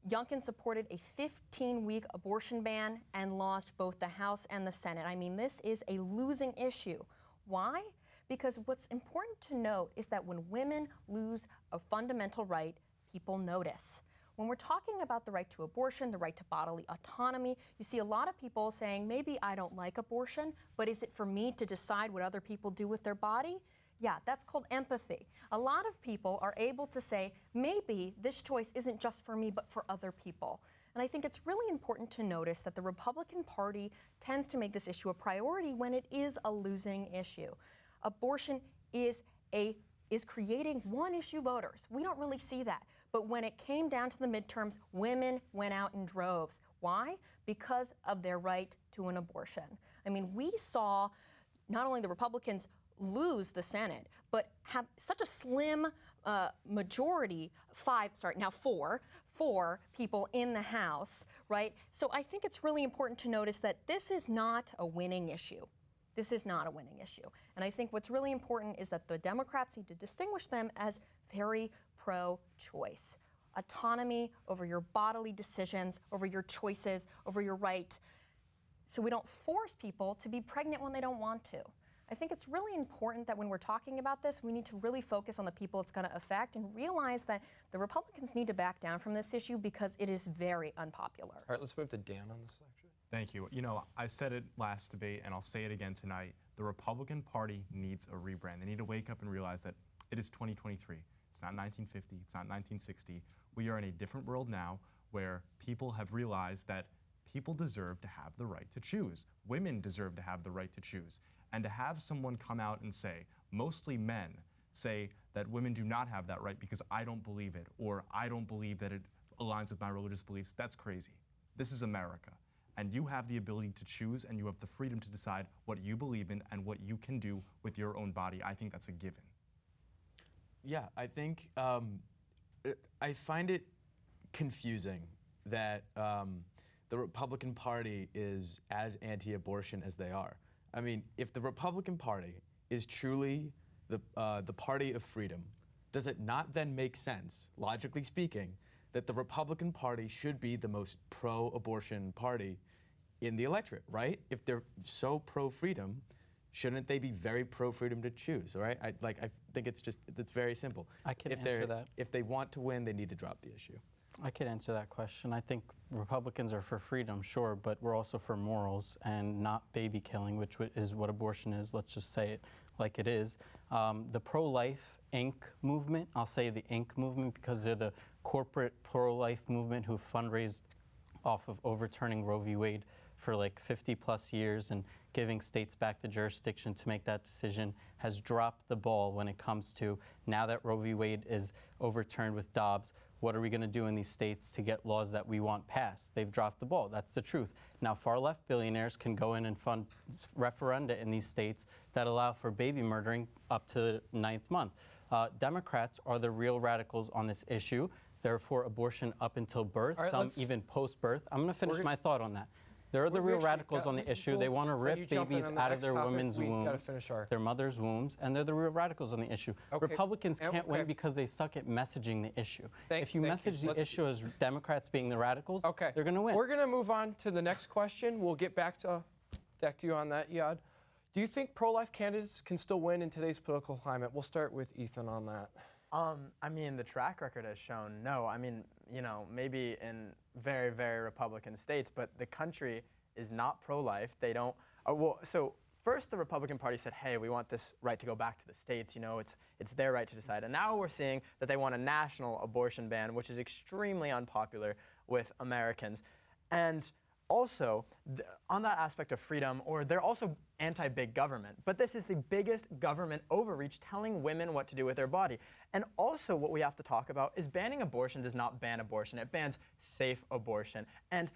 Youngkin supported a 15-week abortion ban and lost both the House and the Senate. I mean, this is a losing issue. Why? Because what's important to note is that when women lose a fundamental right, people notice. When we're talking about the right to abortion, the right to bodily autonomy, you see a lot of people saying, maybe I don't like abortion, but is it for me to decide what other people do with their body? Yeah, that's called empathy. A lot of people are able to say, maybe this choice isn't just for me, but for other people. And I think it's really important to notice that the Republican Party tends to make this issue a priority when it is a losing issue. Abortion is creating one-issue voters. We don't really see that. But when it came down to the midterms, women went out in droves. Why? Because of their right to an abortion. I mean, we saw not only the Republicans lose the Senate, but have such a slim majority, four people in the House, right? So I think it's really important to notice that this is not a winning issue. This is not a winning issue. And I think what's really important is that the Democrats need to distinguish them as very pro-choice. Autonomy over your bodily decisions, over your choices, over your right. So we don't force people to be pregnant when they don't want to. I think it's really important that when we're talking about this, we need to really focus on the people it's going to affect and realize that the Republicans need to back down from this issue because it is very unpopular. All right, let's move to Dan on this section. Thank you. You know, I said it last debate, and I'll say it again tonight. The Republican Party needs a rebrand. They need to wake up and realize that it is 2023. It's not 1950. It's not 1960. We are in a different world now where people have realized that people deserve to have the right to choose. Women deserve to have the right to choose. And to have someone come out and say, mostly men, say that women do not have that right because I don't believe it, or I don't believe that it aligns with my religious beliefs, that's crazy. This is America. And you have the ability to choose, and you have the freedom to decide what you believe in and what you can do with your own body. I think that's a given. Yeah, I think I find it confusing that the Republican Party is as anti-abortion as they are. I mean, if the Republican Party is truly the party of freedom, does it not then make sense, logically speaking, that the Republican Party should be the most pro-abortion party in the electorate, right? If they're so pro-freedom, shouldn't they be very pro-freedom to choose, right? I think it's very simple. I can answer that. If they want to win, they need to drop the issue. I could answer that question. I think Republicans are for freedom, sure, but we're also for morals and not baby killing, which is what abortion is. Let's just say it like it is. The pro-life Inc. movement, I'll say the Inc. movement because they're the corporate pro-life movement who fundraised off of overturning Roe v. Wade for like 50 plus years and giving states back the jurisdiction to make that decision, has dropped the ball when it comes to now that Roe v. Wade is overturned with Dobbs. What are we going to do in these states to get laws that we want passed? They've dropped the ball. That's the truth. Now, far-left billionaires can go in and fund referenda in these states that allow for baby murdering up to the 9th month. Democrats are the real radicals on this issue. They're for abortion up until birth, right, some even post-birth. I'm going to finish my thought on that. They're the real radicals on the issue. They want to rip babies out of their women's wombs, their mother's wombs, and they're the real radicals on the issue. Republicans can't win because they suck at messaging the issue. If you message the issue as Democrats being the radicals, they're going to win. We're going to move on to the next question. We'll get back to you on that, Eyad. Do you think pro-life candidates can still win in today's political climate? We'll start with Ethan on that. I mean, the track record has shown no. I mean, you know, maybe in very, very Republican states, but the country is not pro-life. They don't. So first the Republican Party said, hey, we want this right to go back to the states, you know, it's their right to decide. And now we're seeing that they want a national abortion ban, which is extremely unpopular with Americans. And also, on that aspect of freedom, or they're also anti-big government, but this is the biggest government overreach telling women what to do with their body. And also what we have to talk about is banning abortion does not ban abortion, it bans safe abortion. And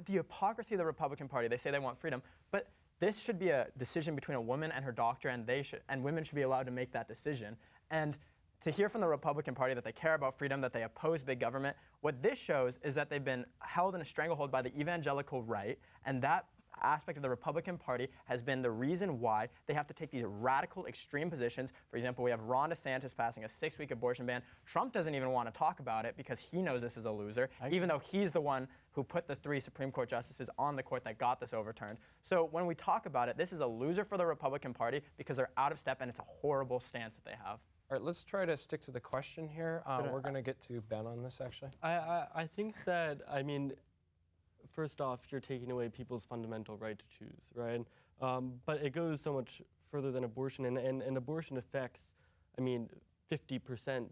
the hypocrisy of the Republican Party, they say they want freedom, but this should be a decision between a woman and her doctor, and women should be allowed to make that decision. And to hear from the Republican Party that they care about freedom, that they oppose big government, what this shows is that they've been held in a stranglehold by the evangelical right, and that aspect of the Republican Party has been the reason why they have to take these radical, extreme positions. For example, we have Ron DeSantis passing a 6-week abortion ban. Trump doesn't even want to talk about it because he knows this is a loser, even though he's the one who put the 3 Supreme Court justices on the court that got this overturned. So when we talk about it, this is a loser for the Republican Party because they're out of step, and it's a horrible stance that they have. All right, let's try to stick to the question here. We're going to get to Ben on this, actually. I think that, I mean, first off, you're taking away people's fundamental right to choose, right? But it goes so much further than abortion, and abortion affects, I mean, 50%,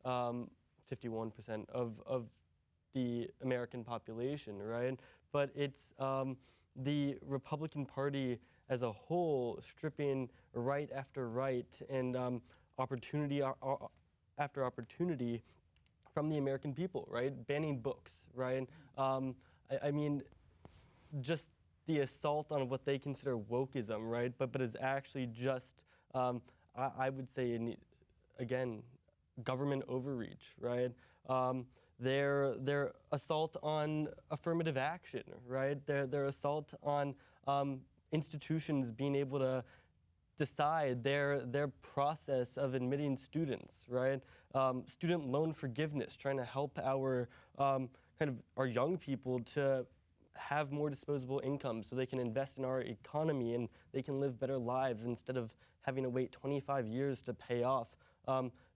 51% of the American population, right? But it's the Republican Party as a whole stripping right after right and opportunity after opportunity from the American people, right? Banning books, right? I mean, just the assault on what they consider wokeism, right? But is actually just, I would say, again, government overreach, right? Their assault on affirmative action, right? Their assault on institutions being able to decide their process of admitting students, right? Student loan forgiveness, trying to help our kind of our young people to have more disposable income so they can invest in our economy and they can live better lives instead of having to wait 25 years to pay off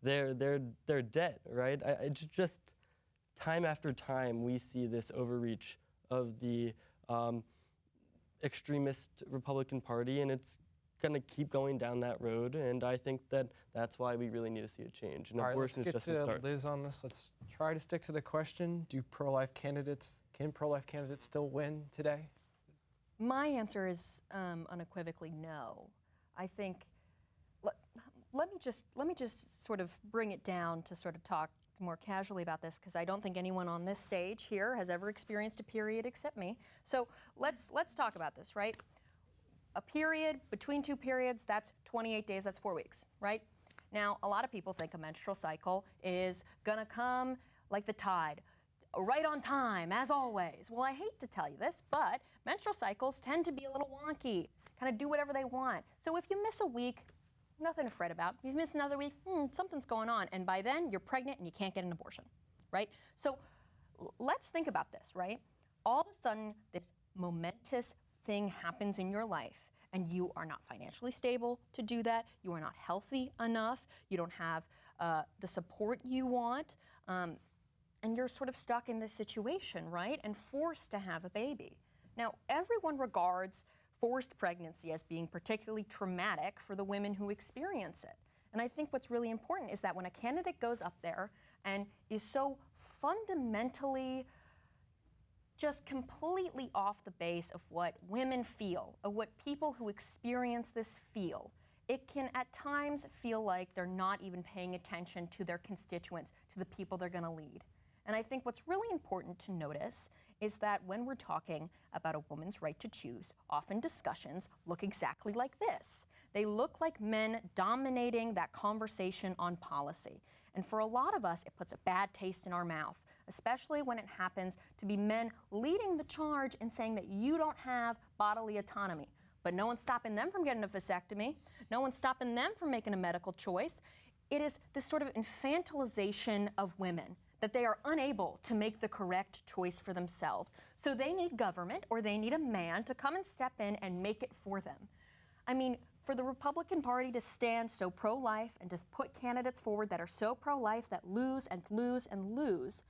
their debt, right? It's just time after time we see this overreach of the extremist Republican Party, and it's going to keep going down that road, and I think that that's why we really need to see a change. And all right, let's abortion get is just the start. to Liz on this. Let's try to stick to the question. Can pro-life candidates still win today? My answer is unequivocally no. I think, let me just sort of bring it down to sort of talk more casually about this, because I don't think anyone on this stage here has ever experienced a period except me. So let's talk about this, right? A period between 2 periods, that's 28 days, that's 4 weeks, right? Now, a lot of people think a menstrual cycle is gonna come like the tide, right on time, as always. Well, I hate to tell you this, but menstrual cycles tend to be a little wonky, kind of do whatever they want. So if you miss a week, nothing to fret about. If you miss another week, something's going on, and by then you're pregnant and you can't get an abortion, right? So let's think about this, right? All of a sudden, this momentous thing happens in your life, and you are not financially stable to do that, you are not healthy enough, you don't have the support you want, and you're sort of stuck in this situation, right? And forced to have a baby. Now, everyone regards forced pregnancy as being particularly traumatic for the women who experience it. And I think what's really important is that when a candidate goes up there and is so fundamentally just completely off the base of what women feel, of what people who experience this feel, it can at times feel like they're not even paying attention to their constituents, to the people they're going to lead. And I think what's really important to notice is that when we're talking about a woman's right to choose, often discussions look exactly like this. They look like men dominating that conversation on policy. And for a lot of us, it puts a bad taste in our mouth, especially when it happens to be men leading the charge and saying that you don't have bodily autonomy. But no one's stopping them from getting a vasectomy. No one's stopping them from making a medical choice. It is this sort of infantilization of women, that they are unable to make the correct choice for themselves. So they need government, or they need a man to come and step in and make it for them. I mean, for the Republican Party to stand so pro-life and to put candidates forward that are so pro-life that lose and lose and lose,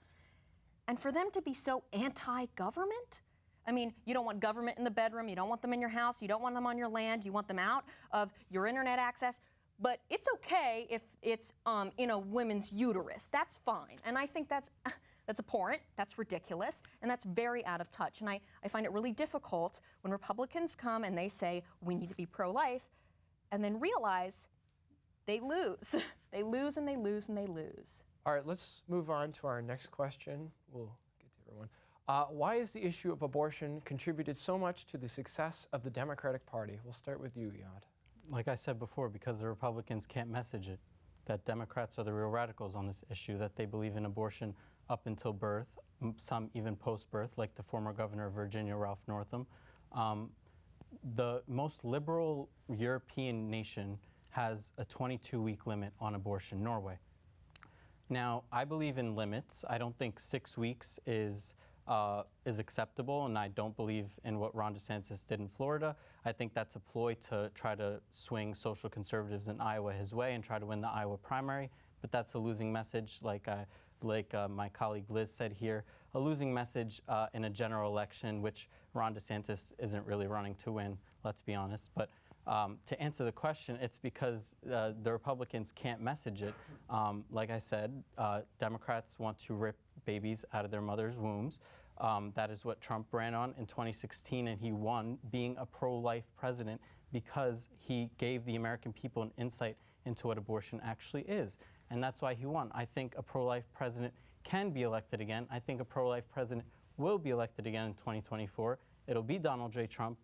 and for them to be so anti-government, I mean, you don't want government in the bedroom, you don't want them in your house, you don't want them on your land, you want them out of your internet access. But it's okay if it's in a woman's uterus. That's fine. And I think that's abhorrent, that's ridiculous, and that's very out of touch. And I find it really difficult when Republicans come and they say, we need to be pro-life, and then realize they lose. They lose and they lose and they lose. All right, let's move on to our next question. We'll get to everyone. Why has the issue of abortion contributed so much to the success of the Democratic Party? We'll start with you, Eyad. Like I said before, because the Republicans can't message it, that Democrats are the real radicals on this issue, that they believe in abortion up until birth, some even post-birth, like the former governor of Virginia, Ralph Northam. The most liberal European nation has a 22-week limit on abortion, Norway. Now, I believe in limits. I don't think 6 weeks is acceptable, and I don't believe in what Ron DeSantis did in Florida. I think that's a ploy to try to swing social conservatives in Iowa his way and try to win the Iowa primary, but that's a losing message, like my colleague Liz said here, a losing message in a general election, which Ron DeSantis isn't really running to win, let's be honest. But to answer the question, it's because the Republicans can't message it. Like I said, Democrats want to rip babies out of their mothers' wombs. That is what Trump ran on in 2016, and he won being a pro-life president because he gave the American people an insight into what abortion actually is. And that's why he won. I think a pro-life president can be elected again. I think a pro-life president will be elected again in 2024. It'll be Donald J. Trump.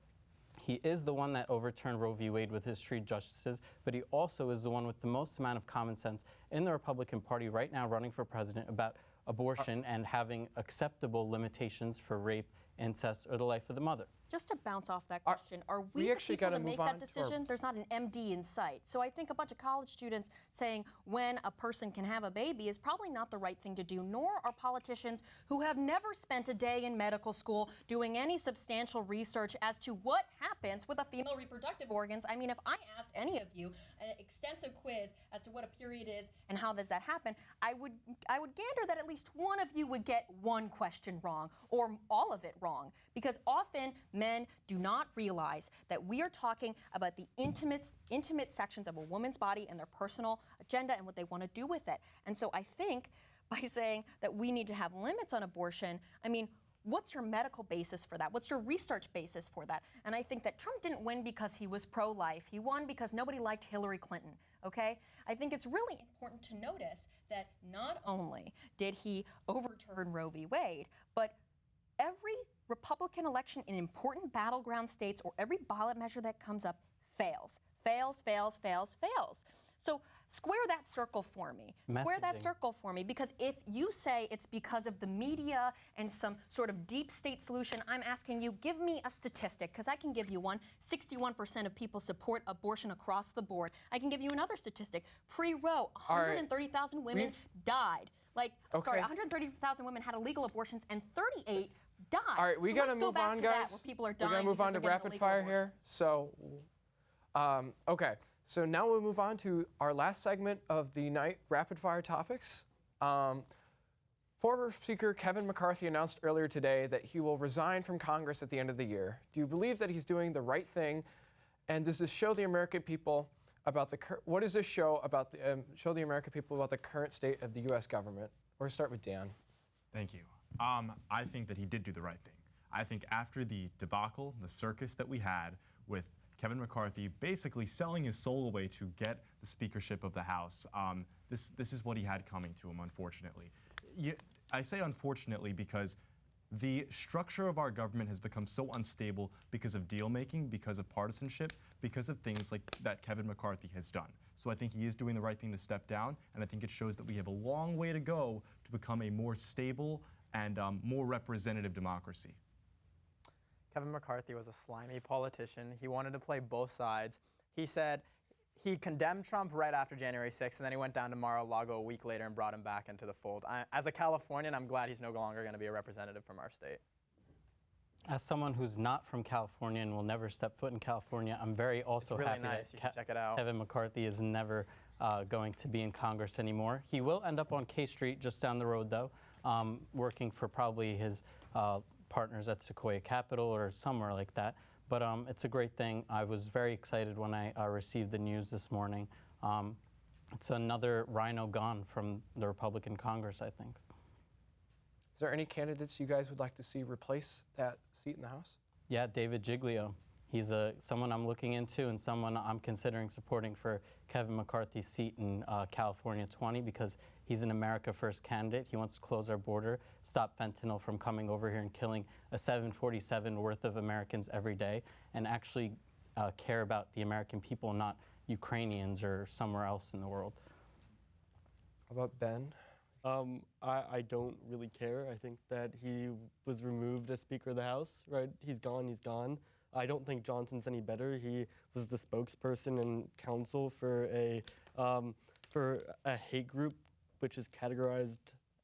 He is the one that overturned Roe v. Wade with his 3 justices, but he also is the one with the most amount of common sense in the Republican Party right now running for president about abortion and having acceptable limitations for rape, incest, or the life of the mother. Just to bounce off that question, are we the people to make that decision? There's not an MD in sight. So I think a bunch of college students saying when a person can have a baby is probably not the right thing to do, nor are politicians who have never spent a day in medical school doing any substantial research as to what happens with the female reproductive organs. I mean, if I asked any of you an extensive quiz as to what a period is and how does that happen, I would gander that at least one of you would get one question wrong or all of it wrong, because often men do not realize that we are talking about the intimate sections of a woman's body and their personal agenda and what they want to do with it. And so I think by saying that we need to have limits on abortion, I mean, what's your medical basis for that? What's your research basis for that? And I think that Trump didn't win because he was pro-life. He won because nobody liked Hillary Clinton, okay? I think it's really important to notice that not only did he overturn Roe v. Wade, but every Republican election in important battleground states or every ballot measure that comes up fails. Fails, fails, fails, fails. So square that circle for me. Square that circle for me, because if you say it's because of the media and some sort of deep state solution, I'm asking you, give me a statistic, because I can give you one. 61% of people support abortion across the board. I can give you another statistic. Pre-Roe, 130,000 women died. Sorry, 130,000 women had illegal abortions and 38 died. All right, we got to move on, guys. Where people are dying. We're going to move on to rapid fire here. So, okay. So now we'll move on to our last segment of the night, rapid fire topics. Former Speaker Kevin McCarthy announced earlier today that he will resign from Congress at the end of the year. Do you believe that he's doing the right thing? And does this show the American people about what does this show about show the American people about the current state of the U.S. government? We'll start with Dan. Thank you. I think that he did do the right thing. I think after the debacle, the circus that we had with Kevin McCarthy basically selling his soul away to get the speakership of the House, this is what he had coming to him, unfortunately. I say unfortunately because the structure of our government has become so unstable because of deal-making, because of partisanship, because of things like that Kevin McCarthy has done. So I think he is doing the right thing to step down, and I think it shows that we have a long way to go to become a more stable and more representative democracy. Kevin McCarthy was a slimy politician. He wanted to play both sides. He said he condemned Trump right after January 6th, and then he went down to Mar-a-Lago a week later and brought him back into the fold. As a Californian, I'm glad he's no longer going to be a representative from our state. As someone who's not from California and will never step foot in California, I'm very also really happy nice. that check it out. Kevin McCarthy is never going to be in Congress anymore. He will end up on K Street just down the road, though, working for probably his partners at Sequoia Capital or somewhere like that. But it's a great thing. I was very excited when I received the news this morning. It's another rhino gone from the Republican Congress, I think. Is there any candidates you guys would like to see replace that seat in the House? Yeah, David Giglio. He's someone I'm looking into and someone I'm considering supporting for Kevin McCarthy's seat in California 20 because he's an America First candidate. He wants to close our border, stop fentanyl from coming over here and killing a 747 worth of Americans every day, and actually care about the American people, not Ukrainians or somewhere else in the world. How about Ben? I don't really care. I think that he was removed as Speaker of the House, right? He's gone, he's gone. I don't think Johnson's any better. He was the spokesperson and counsel for a hate group, which is categorized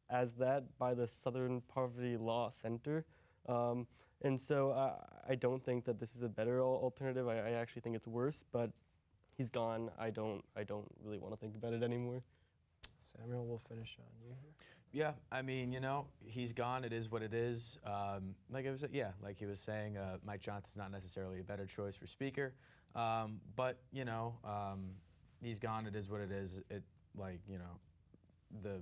as that by the Southern Poverty Law Center. And so I don't think that this is a better alternative. I actually think it's worse, but he's gone. I don't really want to think about it anymore. Samuel, we'll finish on you here. Yeah, I mean, you know, he's gone. It is what it is. Like he was saying, Mike Johnson's not necessarily a better choice for Speaker, but you know, he's gone. It is what it is. The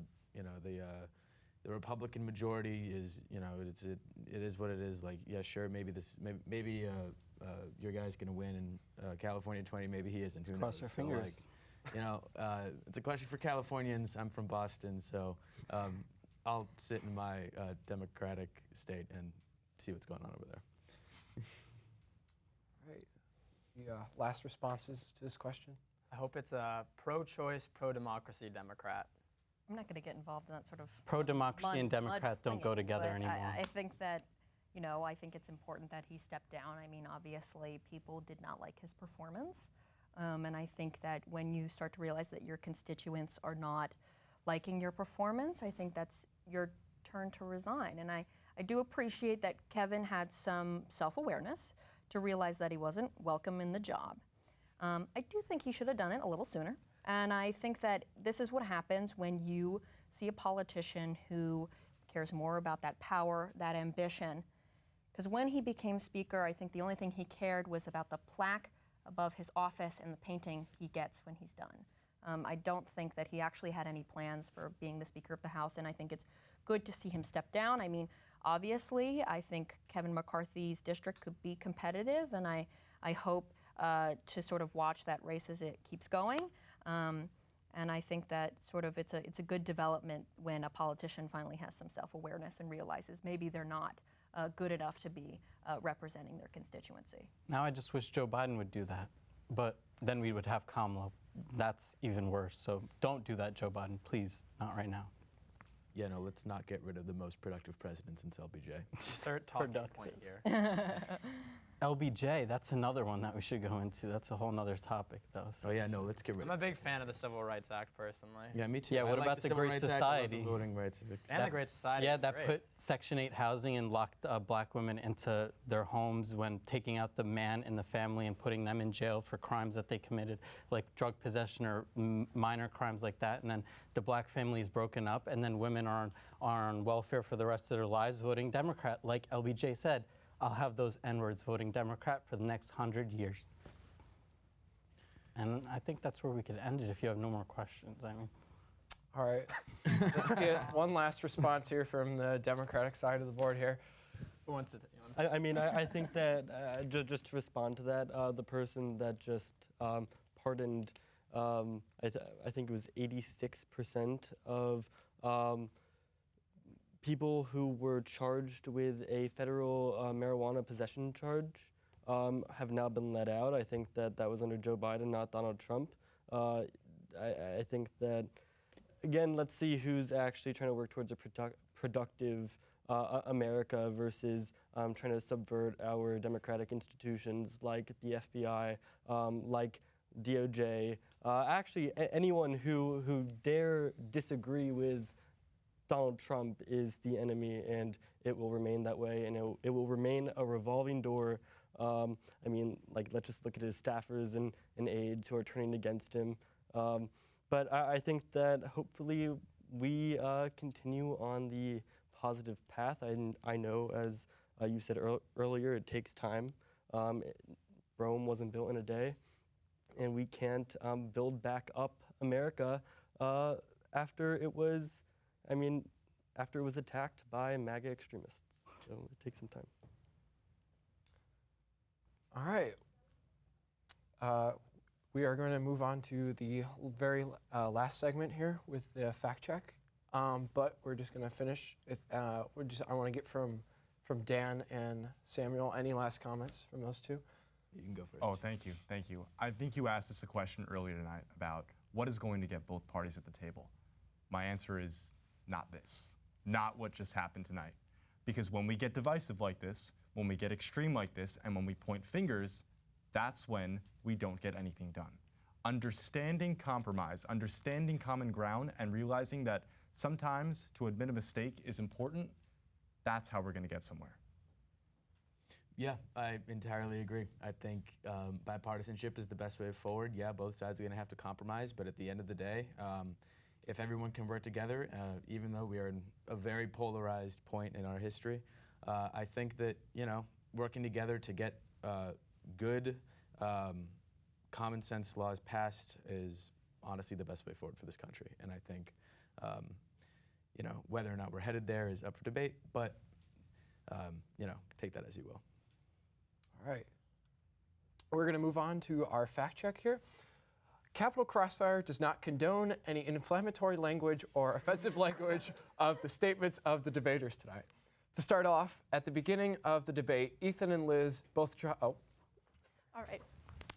Republican majority is, you know, it is what it is. Like, yeah, sure, maybe your guy's gonna win in California 20. Maybe he isn't. Who knows? Cross your fingers. Like, you know, it's a question for Californians. I'm from Boston, so I'll sit in my Democratic state and see what's going on over there. All right. The last responses to this question? I hope it's a pro-choice, pro-democracy Democrat. I'm not going to get involved in that sort of pro-democracy and Democrat don't go together anymore. I think that, you know, I think it's important that he stepped down. I mean, obviously, people did not like his performance. And I think that when you start to realize that your constituents are not liking your performance, I think that's your turn to resign. And I do appreciate that Kevin had some self-awareness to realize that he wasn't welcome in the job. I do think he should have done it a little sooner. And I think that this is what happens when you see a politician who cares more about that power, that ambition. Because when he became Speaker, I think the only thing he cared was about the plaque above his office and the painting he gets when he's done. I don't think that he actually had any plans for being the Speaker of the House, and I think it's good to see him step down. I mean, obviously, I think Kevin McCarthy's district could be competitive, and I hope to sort of watch that race as it keeps going. And I think that sort of it's a good development when a politician finally has some self-awareness and realizes maybe they're not good enough to be representing their constituency. Now I just wish Joe Biden would do that, but then we would have Kamala. That's even worse. So don't do that, Joe Biden, please, not right now. Yeah, no, let's not get rid of the most productive president since LBJ. Third talking point here. LBJ, that's another one that we should go into. That's a whole nother topic, though. So. Oh yeah, no, let's get rid of it. I'm a big fan of the Civil Rights Act, personally. Yeah, me too. Yeah, what about the Great Society? The voting rights. And the Great Society. Yeah, that put Section 8 housing and locked black women into their homes when taking out the man in the family and putting them in jail for crimes that they committed, like drug possession or minor crimes like that. And then the black family is broken up, and then women are on welfare for the rest of their lives voting Democrat. Like LBJ said, I'll have those N-words voting Democrat for the next 100 years. And I think that's where we could end it if you have no more questions. I mean. All right. Let's get one last response here from the Democratic side of the board here. Who wants to I think that, just to respond to that, the person that just pardoned, I think it was 86% of people who were charged with a federal marijuana possession charge have now been let out. I think that that was under Joe Biden, not Donald Trump. I think that, again, let's see who's actually trying to work towards a productive America versus trying to subvert our democratic institutions like the FBI, like DOJ. Actually, anyone who dare disagree with Donald Trump is the enemy, and it will remain that way, and it will remain a revolving door. I mean, like, let's just look at his staffers and aides who are turning against him. But I think that hopefully we continue on the positive path. I know as You said earlier it takes time. Rome wasn't built in a day, and we can't build back up America after it was, after it was attacked by MAGA extremists. So it takes some time. All right. We are going to move on to the very last segment here with the fact check. But we're just going to finish. I want to get from Dan and Samuel any last comments from those two. You can go first. Oh, thank you. Thank you. I think you asked us a question earlier tonight about what is going to get both parties at the table. My answer is not this. Not what just happened tonight. Because when we get divisive like this, when we get extreme like this, and when we point fingers, that's when we don't get anything done. Understanding compromise, understanding common ground, and realizing that sometimes to admit a mistake is important, that's how we're going to get somewhere. Yeah, I entirely agree. I think bipartisanship is the best way forward. Yeah, both sides are going to have to compromise, but at the end of the day, if everyone can work together, even though we are in a very polarized point in our history, I think that, working together to get good common sense laws passed is honestly the best way forward for this country. And I think, whether or not we're headed there is up for debate, but, take that as you will. All right. We're going to move on to our fact check here. Capitol Crossfire does not condone any inflammatory language or offensive language of the statements of the debaters tonight. To start off, at the beginning of the debate, Ethan and Liz both All right.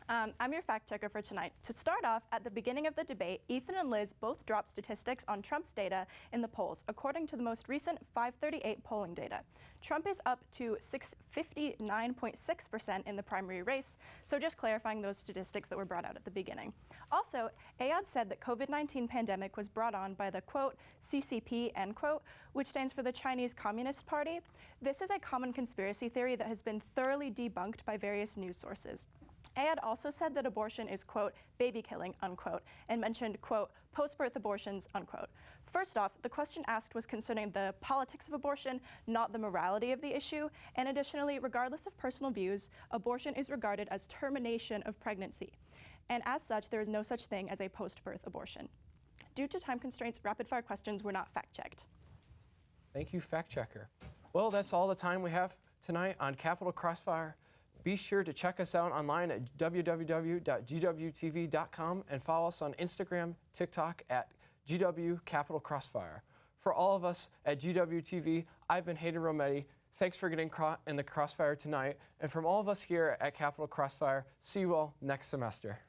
I'm your fact checker for tonight. To start off, at the beginning of the debate, Ethan and Liz both dropped statistics on Trump's data in the polls, according to the most recent 538 polling data. Trump is up to 59.6% in the primary race, so just clarifying those statistics that were brought out at the beginning. Also, Eyad said that COVID-19 pandemic was brought on by the, quote, CCP, end quote, which stands for the Chinese Communist Party. This is a common conspiracy theory that has been thoroughly debunked by various news sources. Eyad also said that abortion is, quote, baby killing, unquote, and mentioned, quote, post-birth abortions, unquote. First off, the question asked was concerning the politics of abortion, not the morality of the issue, and additionally, regardless of personal views, abortion is regarded as termination of pregnancy. And as such, there is no such thing as a post-birth abortion. Due to time constraints, rapid-fire questions were not fact-checked. Thank you, fact checker. Well, that's all the time we have tonight on Capitol Crossfire. Be sure to check us out online at www.gwtv.com and follow us on Instagram, TikTok at GW Capitol Crossfire. For all of us at GWTV, I've been Hayden Rometty. Thanks for getting in the Crossfire tonight. And from all of us here at Capitol Crossfire, see you all next semester.